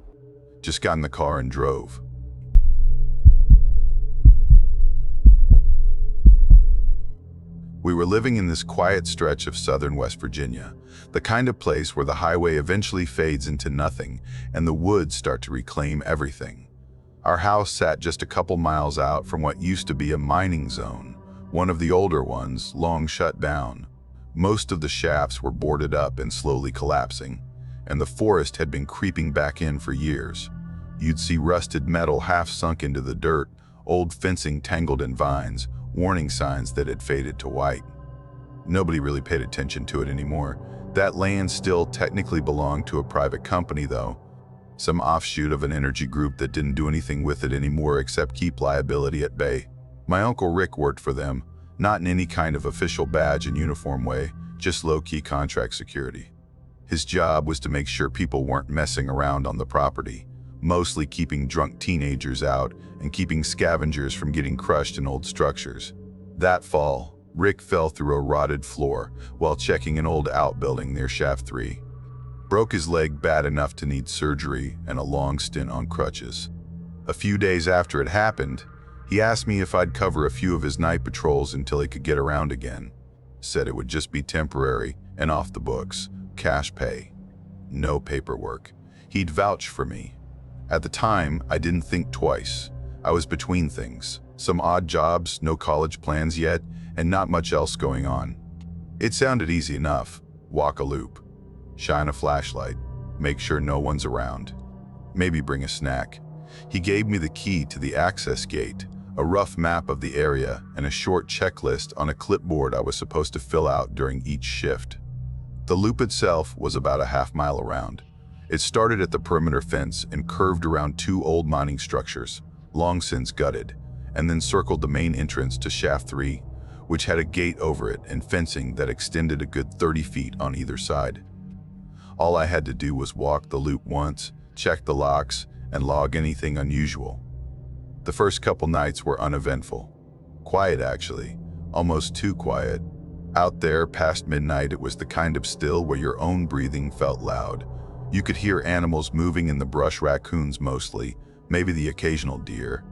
Just got in the car and drove." We were living in this quiet stretch of southern West Virginia, the kind of place where the highway eventually fades into nothing and the woods start to reclaim everything. Our house sat just a couple miles out from what used to be a mining zone, one of the older ones, long shut down. Most of the shafts were boarded up and slowly collapsing, and the forest had been creeping back in for years. You'd see rusted metal half sunk into the dirt, old fencing tangled in vines, warning signs that had faded to white. Nobody really paid attention to it anymore. That land still technically belonged to a private company though, some offshoot of an energy group that didn't do anything with it anymore except keep liability at bay. My Uncle Rick worked for them, not in any kind of official badge and uniform way, just low-key contract security. His job was to make sure people weren't messing around on the property, mostly keeping drunk teenagers out and keeping scavengers from getting crushed in old structures. That fall, Rick fell through a rotted floor while checking an old outbuilding near Shaft 3. Broke his leg bad enough to need surgery and a long stint on crutches. A few days after it happened, he asked me if I'd cover a few of his night patrols until he could get around again. Said it would just be temporary and off the books, cash pay. No paperwork. He'd vouch for me. At the time, I didn't think twice. I was between things. Some odd jobs, no college plans yet, and not much else going on. It sounded easy enough. Walk a loop. Shine a flashlight. Make sure no one's around. Maybe bring a snack. He gave me the key to the access gate, a rough map of the area, and a short checklist on a clipboard I was supposed to fill out during each shift. The loop itself was about a half-mile around. It started at the perimeter fence and curved around 2 old mining structures, long since gutted, and then circled the main entrance to Shaft 3, which had a gate over it and fencing that extended a good 30 feet on either side. All I had to do was walk the loop once, check the locks, and log anything unusual. The first couple nights were uneventful. Quiet actually, almost too quiet. Out there, past midnight, it was the kind of still where your own breathing felt loud. You could hear animals moving in the brush, raccoons mostly, maybe the occasional deer.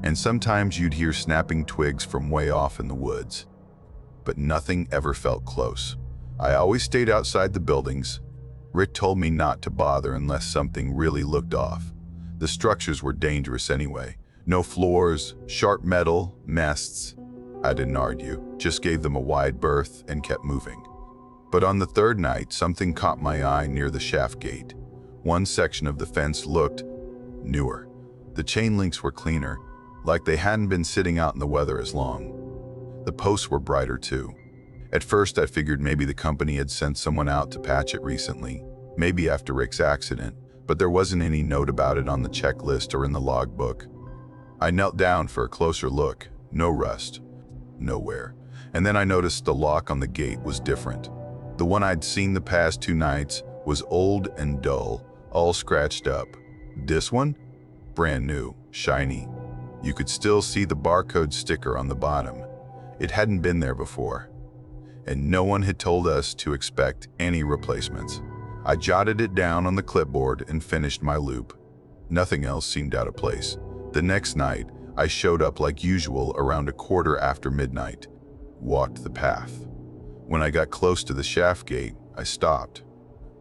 And sometimes you'd hear snapping twigs from way off in the woods. But nothing ever felt close. I always stayed outside the buildings. Rick told me not to bother unless something really looked off. The structures were dangerous anyway. No floors, sharp metal, masts. I didn't argue, just gave them a wide berth and kept moving. But on the third night, something caught my eye near the shaft gate. One section of the fence looked newer. The chain links were cleaner, like they hadn't been sitting out in the weather as long. The posts were brighter too. At first I figured maybe the company had sent someone out to patch it recently, maybe after Rick's accident, but there wasn't any note about it on the checklist or in the logbook. I knelt down for a closer look. No rust. Nowhere. And then I noticed the lock on the gate was different. The one I'd seen the past 2 nights was old and dull, all scratched up. This one? Brand new, shiny. You could still see the barcode sticker on the bottom. It hadn't been there before. And no one had told us to expect any replacements. I jotted it down on the clipboard and finished my loop. Nothing else seemed out of place. The next night, I showed up like usual around 1:15 midnight. Walked the path. When I got close to the shaft gate, I stopped.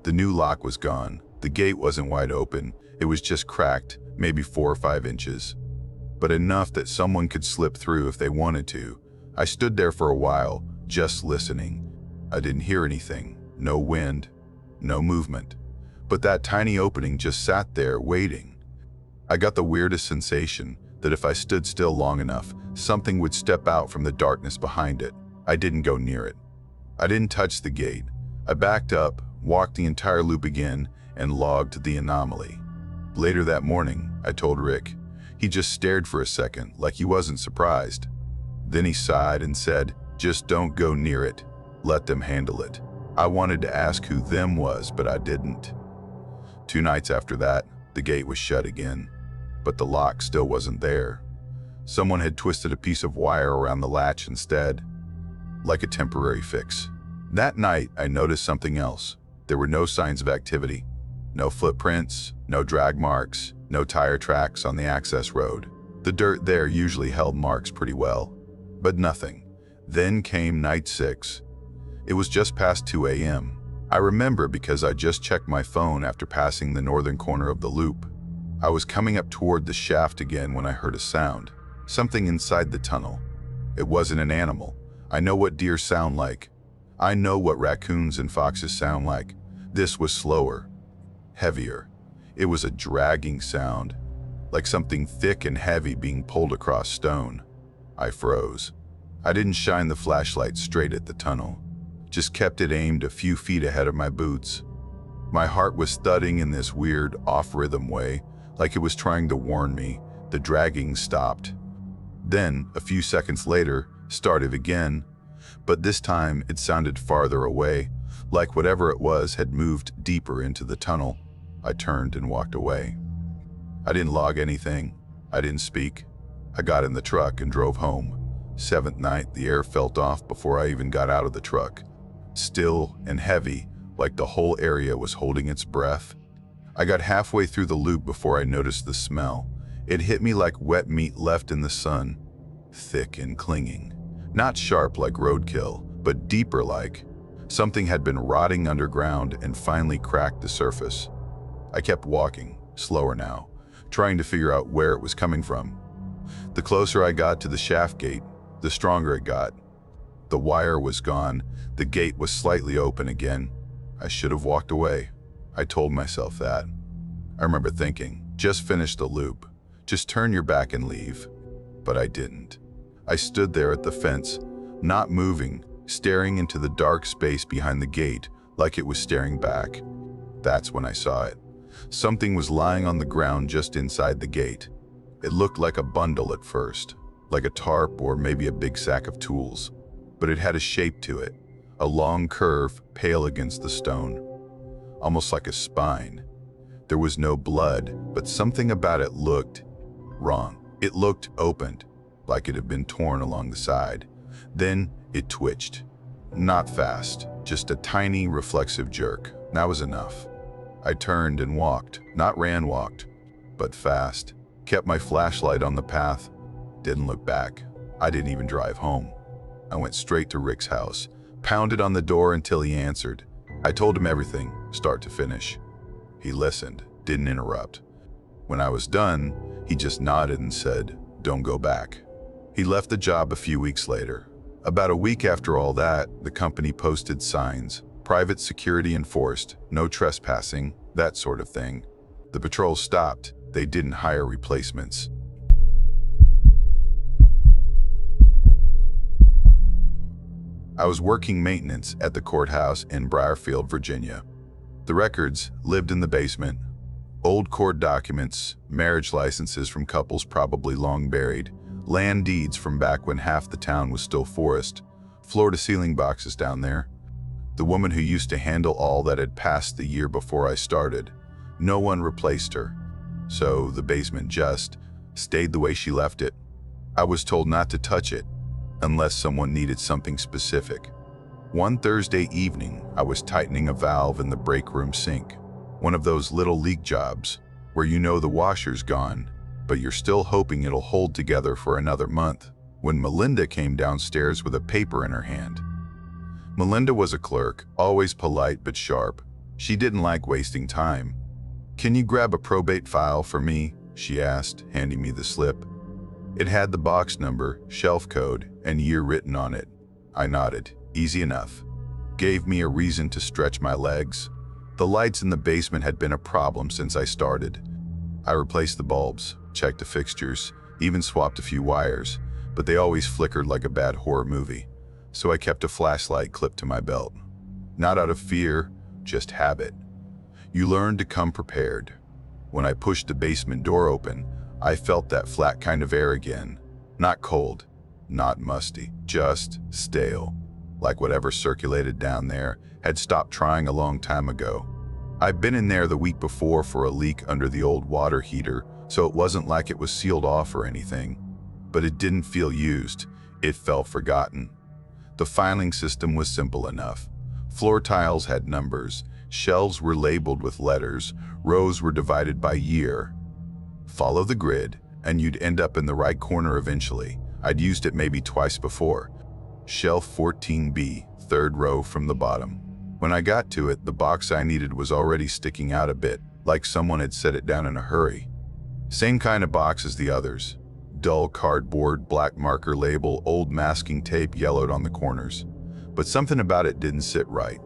The new lock was gone. The gate wasn't wide open. It was just cracked, maybe 4 or 5 inches. But enough that someone could slip through if they wanted to. I stood there for a while, just listening. I didn't hear anything. No wind, no movement. But that tiny opening just sat there, waiting. I got the weirdest sensation that if I stood still long enough, something would step out from the darkness behind it. I didn't go near it. I didn't touch the gate. I backed up, walked the entire loop again, and logged the anomaly. Later that morning, I told Rick. He just stared for a second, like he wasn't surprised. Then he sighed and said, "Just don't go near it. Let them handle it." I wanted to ask who them was, but I didn't. 2 nights after that, the gate was shut again. But the lock still wasn't there. Someone had twisted a piece of wire around the latch instead, like a temporary fix. That night, I noticed something else. There were no signs of activity. No footprints, no drag marks, no tire tracks on the access road. The dirt there usually held marks pretty well, but nothing. Then came night 6. It was just past 2 a.m. I remember because I just checked my phone after passing the northern corner of the loop. I was coming up toward the shaft again when I heard a sound. Something inside the tunnel. It wasn't an animal. I know what deer sound like. I know what raccoons and foxes sound like. This was slower, heavier. It was a dragging sound, like something thick and heavy being pulled across stone. I froze. I didn't shine the flashlight straight at the tunnel, just kept it aimed a few feet ahead of my boots. My heart was thudding in this weird, off-rhythm way, like it was trying to warn me. The dragging stopped. Then, a few seconds later, started again, but this time it sounded farther away, like whatever it was had moved deeper into the tunnel. I turned and walked away. I didn't log anything. I didn't speak. I got in the truck and drove home. 7th night, the air felt off before I even got out of the truck. Still and heavy, like the whole area was holding its breath. I got halfway through the loop before I noticed the smell. It hit me like wet meat left in the sun. Thick and clinging. Not sharp like roadkill, but deeper like. Something had been rotting underground and finally cracked the surface. I kept walking, slower now, trying to figure out where it was coming from. The closer I got to the shaft gate, the stronger it got. The wire was gone. The gate was slightly open again. I should have walked away. I told myself that. I remember thinking, just finish the loop. Just turn your back and leave. But I didn't. I stood there at the fence, not moving, staring into the dark space behind the gate like it was staring back. That's when I saw it. Something was lying on the ground just inside the gate. It looked like a bundle at first, like a tarp or maybe a big sack of tools. But it had a shape to it, a long curve pale against the stone, almost like a spine. There was no blood, but something about it looked wrong. It looked opened, like it had been torn along the side. Then it twitched. Not fast, just a tiny reflexive jerk. That was enough. I turned and walked, not walked, but fast. Kept my flashlight on the path, didn't look back. I didn't even drive home. I went straight to Rick's house, pounded on the door until he answered. I told him everything, start to finish. He listened, didn't interrupt. When I was done, he just nodded and said, "Don't go back." He left the job a few weeks later. About a week after all that, the company posted signs, private security enforced, no trespassing, that sort of thing. The patrol stopped, they didn't hire replacements. I was working maintenance at the courthouse in Briarfield, Virginia. The records lived in the basement. Old court documents, marriage licenses from couples probably long buried, land deeds from back when half the town was still forest, floor-to-ceiling boxes down there. The woman who used to handle all that had passed the year before I started. No one replaced her, so the basement just stayed the way she left it. I was told not to touch it unless someone needed something specific. One Thursday evening, I was tightening a valve in the break room sink, one of those little leak jobs where you know the washer's gone, but you're still hoping it'll hold together for another month, when Melinda came downstairs with a paper in her hand. Melinda was a clerk, always polite but sharp. She didn't like wasting time. "Can you grab a probate file for me?" she asked, handing me the slip. It had the box number, shelf code, and year written on it. I nodded. Easy enough. Gave me a reason to stretch my legs. The lights in the basement had been a problem since I started. I replaced the bulbs, checked the fixtures, even swapped a few wires, but they always flickered like a bad horror movie, so I kept a flashlight clipped to my belt. Not out of fear, just habit. You learn to come prepared. When I pushed the basement door open, I felt that flat kind of air again. Not cold, not musty, just stale, like whatever circulated down there had stopped trying a long time ago. I'd been in there the week before for a leak under the old water heater, so it wasn't like it was sealed off or anything. But it didn't feel used, it felt forgotten. The filing system was simple enough. Floor tiles had numbers, shelves were labeled with letters, rows were divided by year. Follow the grid, and you'd end up in the right corner eventually. I'd used it maybe twice before. Shelf 14B, third row from the bottom. When I got to it, the box I needed was already sticking out a bit, like someone had set it down in a hurry. Same kind of box as the others. Dull cardboard, black marker label, old masking tape yellowed on the corners. But something about it didn't sit right.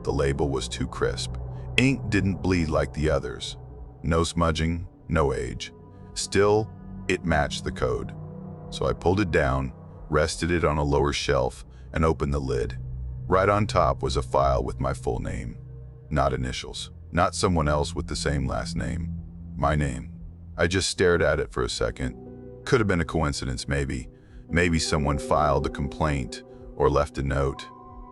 The label was too crisp. Ink didn't bleed like the others. No smudging, no age. Still, it matched the code. So I pulled it down, rested it on a lower shelf, and opened the lid. Right on top was a file with my full name. Not initials. Not someone else with the same last name. My name. I just stared at it for a second. Could have been a coincidence, maybe. Maybe someone filed a complaint or left a note.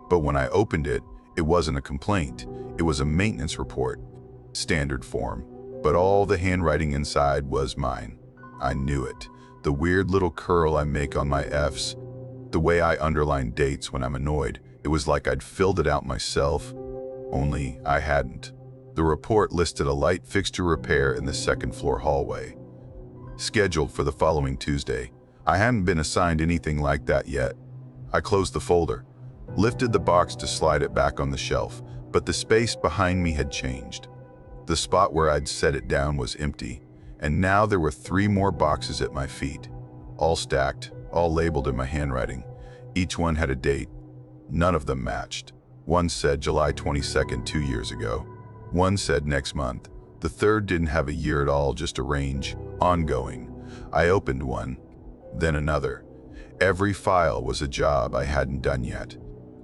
But when I opened it, it wasn't a complaint. It was a maintenance report. Standard form. But all the handwriting inside was mine. I knew it. The weird little curl I make on my F's. The way I underline dates when I'm annoyed. It was like I'd filled it out myself, only I hadn't. The report listed a light fixture repair in the second floor hallway. Scheduled for the following Tuesday. I hadn't been assigned anything like that yet. I closed the folder, lifted the box to slide it back on the shelf, but the space behind me had changed. The spot where I'd set it down was empty, and now there were 3 more boxes at my feet, all stacked, all labeled in my handwriting. Each one had a date. None of them matched. One said July 22nd, 2 years ago. One said next month. The third didn't have a year at all, just a range, ongoing. I opened one, then another. Every file was a job I hadn't done yet.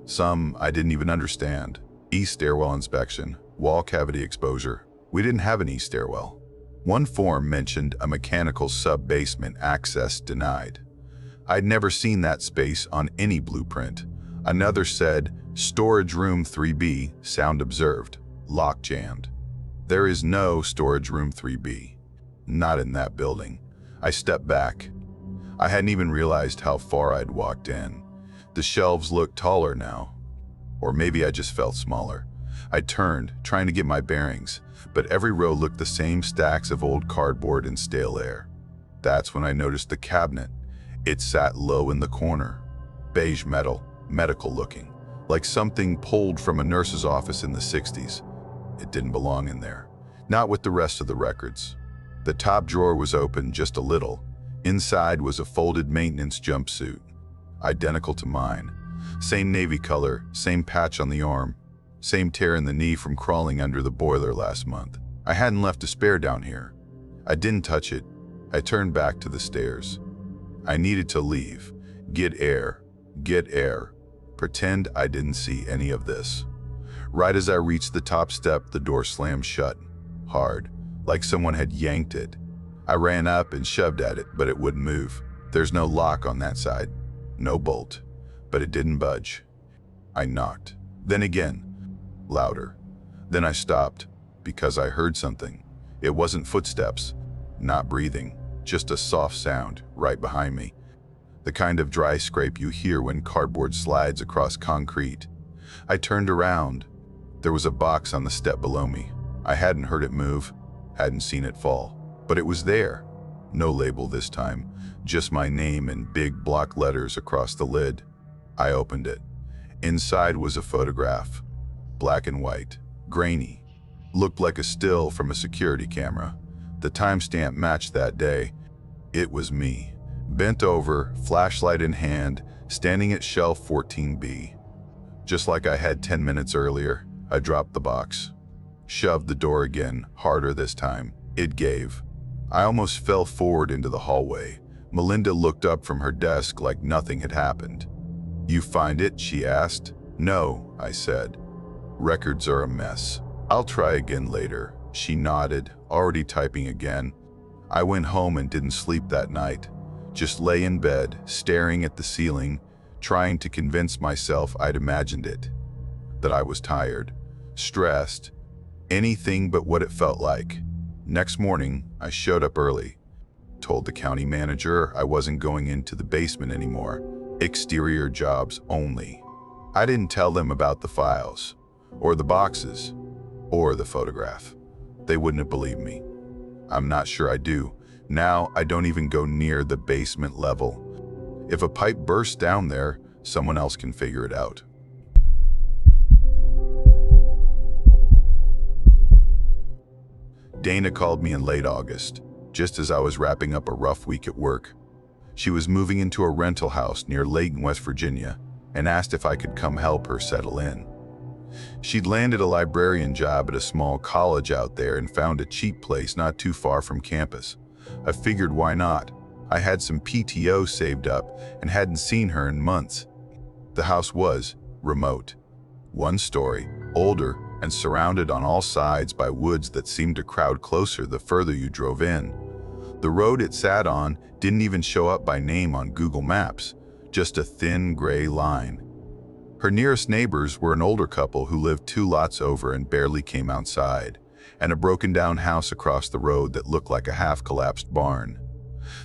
Some I didn't even understand. East stairwell inspection, wall cavity exposure. We didn't have an east stairwell. One form mentioned a mechanical sub-basement access denied. I'd never seen that space on any blueprint. Another said, storage room 3B, sound observed, lock jammed. There is no storage room 3B. Not in that building. I stepped back. I hadn't even realized how far I'd walked in. The shelves looked taller now, Or maybe I just felt smaller. I turned, trying to get my bearings, but every row looked the same, stacks of old cardboard and stale air. That's when I noticed the cabinet. It sat low in the corner. Beige metal, medical looking, like something pulled from a nurse's office in the 60s. It didn't belong in there, not with the rest of the records. The top drawer was open just a little. Inside was a folded maintenance jumpsuit, identical to mine. Same navy color, same patch on the arm, same tear in the knee from crawling under the boiler last month. I hadn't left a spare down here. I didn't touch it. I turned back to the stairs. I needed to leave, get air, pretend I didn't see any of this. Right as I reached the top step, the door slammed shut, hard, like someone had yanked it. I ran up and shoved at it, but it wouldn't move. There's no lock on that side, no bolt, but it didn't budge. I knocked, then again, louder. Then I stopped, because I heard something. It wasn't footsteps, not breathing, just a soft sound right behind me. The kind of dry scrape you hear when cardboard slides across concrete. I turned around. There was a box on the step below me. I hadn't heard it move, hadn't seen it fall, but it was there. No label this time, just my name in big block letters across the lid. I opened it. Inside was a photograph, black and white, grainy. Looked like a still from a security camera. The timestamp matched that day. It was me, bent over, flashlight in hand, standing at shelf 14B. Just like I had 10 minutes earlier, I dropped the box. Shoved the door again, harder this time. It gave. I almost fell forward into the hallway. Melinda looked up from her desk like nothing had happened. "You find it?" she asked. "No," I said. "Records are a mess. I'll try again later." She nodded, already typing again. I went home and didn't sleep that night. Just lay in bed, staring at the ceiling, trying to convince myself I'd imagined it. That I was tired, stressed, anything but what it felt like. Next morning, I showed up early. Told the county manager I wasn't going into the basement anymore. Exterior jobs only. I didn't tell them about the files, or the boxes, or the photograph. They wouldn't have believed me. I'm not sure I do. Now I don't even go near the basement level. If a pipe bursts down there, someone else can figure it out. Dana called me in late August, just as I was wrapping up a rough week at work. She was moving into a rental house near Layton, West Virginia, and asked if I could come help her settle in. She'd landed a librarian job at a small college out there and found a cheap place not too far from campus. I figured why not? I had some PTO saved up and hadn't seen her in months. The house was remote. One story, older, and surrounded on all sides by woods that seemed to crowd closer the further you drove in. The road it sat on didn't even show up by name on Google Maps, just a thin gray line. Her nearest neighbors were an older couple who lived 2 lots over and barely came outside, and a broken-down house across the road that looked like a half-collapsed barn.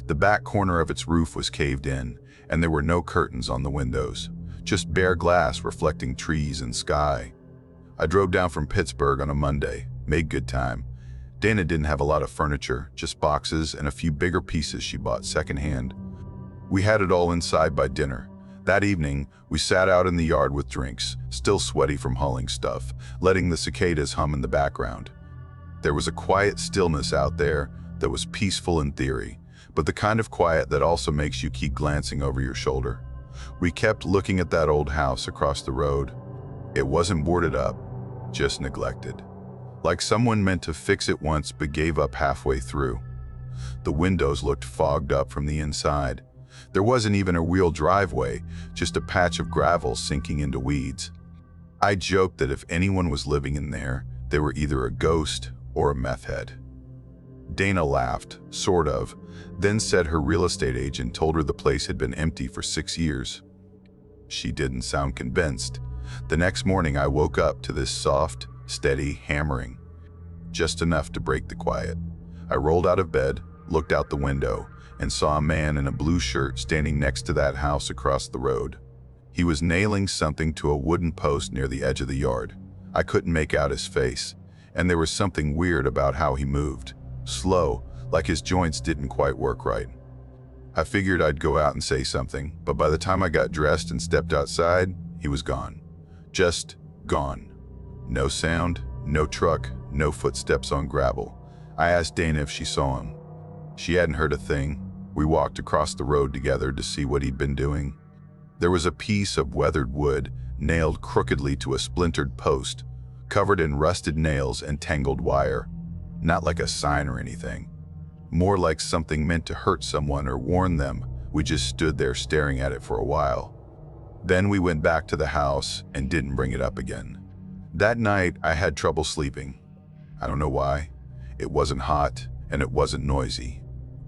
The back corner of its roof was caved in, and there were no curtains on the windows, just bare glass reflecting trees and sky. I drove down from Pittsburgh on a Monday, made good time. Dana didn't have a lot of furniture, just boxes and a few bigger pieces she bought secondhand. We had it all inside by dinner. That evening, we sat out in the yard with drinks, still sweaty from hauling stuff, letting the cicadas hum in the background. There was a quiet stillness out there that was peaceful in theory, but the kind of quiet that also makes you keep glancing over your shoulder. We kept looking at that old house across the road. It wasn't boarded up, just neglected. Like someone meant to fix it once but gave up halfway through. The windows looked fogged up from the inside. There wasn't even a real driveway, just a patch of gravel sinking into weeds. I joked that if anyone was living in there, they were either a ghost or a meth head. Dana laughed, sort of, then said her real estate agent told her the place had been empty for 6 years. She didn't sound convinced. The next morning I woke up to this soft, steady hammering, just enough to break the quiet. I rolled out of bed, looked out the window, and saw a man in a blue shirt standing next to that house across the road. He was nailing something to a wooden post near the edge of the yard. I couldn't make out his face, and there was something weird about how he moved. Slow, like his joints didn't quite work right. I figured I'd go out and say something, but by the time I got dressed and stepped outside, he was gone. Just gone. No sound, no truck, no footsteps on gravel. I asked Dana if she saw him. She hadn't heard a thing. We walked across the road together to see what he'd been doing. There was a piece of weathered wood nailed crookedly to a splintered post, covered in rusted nails and tangled wire. Not like a sign or anything. More like something meant to hurt someone or warn them. We just stood there staring at it for a while. Then we went back to the house and didn't bring it up again. That night, I had trouble sleeping. I don't know why. It wasn't hot and it wasn't noisy.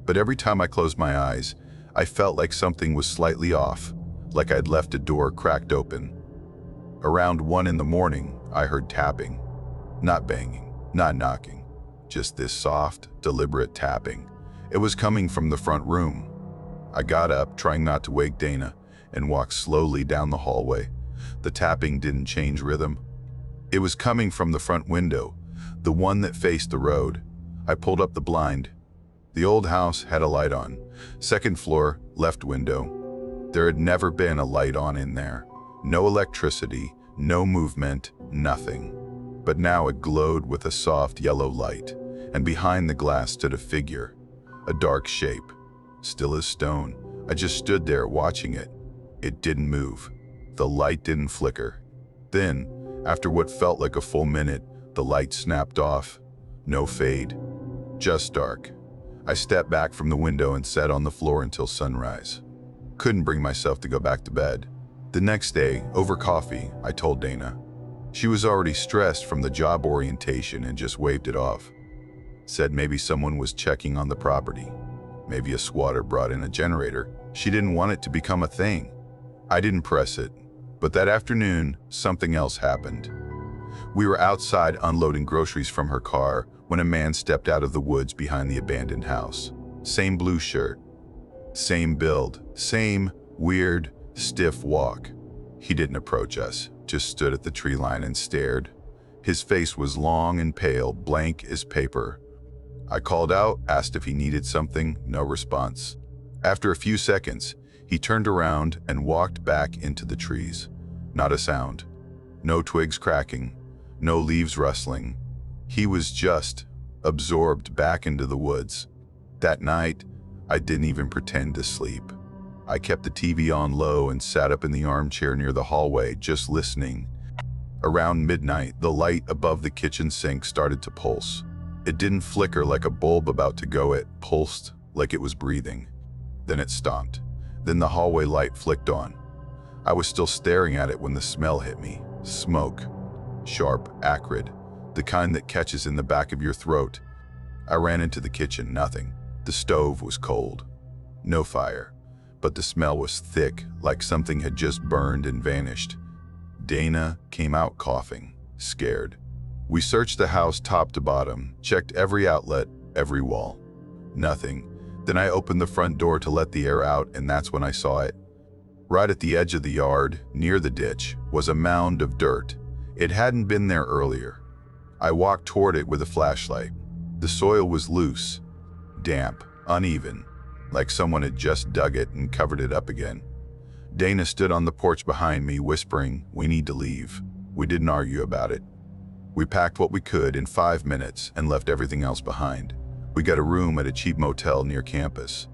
But every time I closed my eyes, I felt like something was slightly off, like I'd left a door cracked open. Around 1 in the morning, I heard tapping. Not banging, not knocking, just this soft, deliberate tapping. It was coming from the front room. I got up, trying not to wake Dana, and walked slowly down the hallway. The tapping didn't change rhythm. It was coming from the front window, the one that faced the road. I pulled up the blind. The old house had a light on. Second floor, left window. There had never been a light on in there. No electricity, no movement, nothing. But now it glowed with a soft yellow light, and behind the glass stood a figure, a dark shape, still as stone. I just stood there watching it. It didn't move. The light didn't flicker. Then, after what felt like a full minute, the light snapped off. No fade, just dark. I stepped back from the window and sat on the floor until sunrise. Couldn't bring myself to go back to bed. The next day, over coffee, I told Dana. She was already stressed from the job orientation and just waved it off. Said maybe someone was checking on the property. Maybe a squatter brought in a generator. She didn't want it to become a thing. I didn't press it, but that afternoon, something else happened. We were outside unloading groceries from her car when a man stepped out of the woods behind the abandoned house. Same blue shirt, same build, same weird, stiff walk. He didn't approach us, just stood at the tree line and stared. His face was long and pale, blank as paper. I called out, asked if he needed something, no response. After a few seconds, he turned around and walked back into the trees. Not a sound. No twigs cracking, no leaves rustling. He was just absorbed back into the woods. That night, I didn't even pretend to sleep. I kept the TV on low and sat up in the armchair near the hallway, just listening. Around midnight, the light above the kitchen sink started to pulse. It didn't flicker like a bulb about to go, it pulsed like it was breathing. Then it stopped. Then the hallway light flicked on. I was still staring at it when the smell hit me. Smoke. Sharp, acrid. The kind that catches in the back of your throat. I ran into the kitchen, nothing. The stove was cold. No fire. But the smell was thick, like something had just burned and vanished. Dana came out coughing, scared. We searched the house top to bottom, checked every outlet, every wall. Nothing. Then I opened the front door to let the air out, and that's when I saw it. Right at the edge of the yard, near the ditch, was a mound of dirt. It hadn't been there earlier. I walked toward it with a flashlight. The soil was loose, damp, uneven, like someone had just dug it and covered it up again. Dana stood on the porch behind me, whispering, "We need to leave." We didn't argue about it. We packed what we could in 5 minutes and left everything else behind. We got a room at a cheap motel near campus.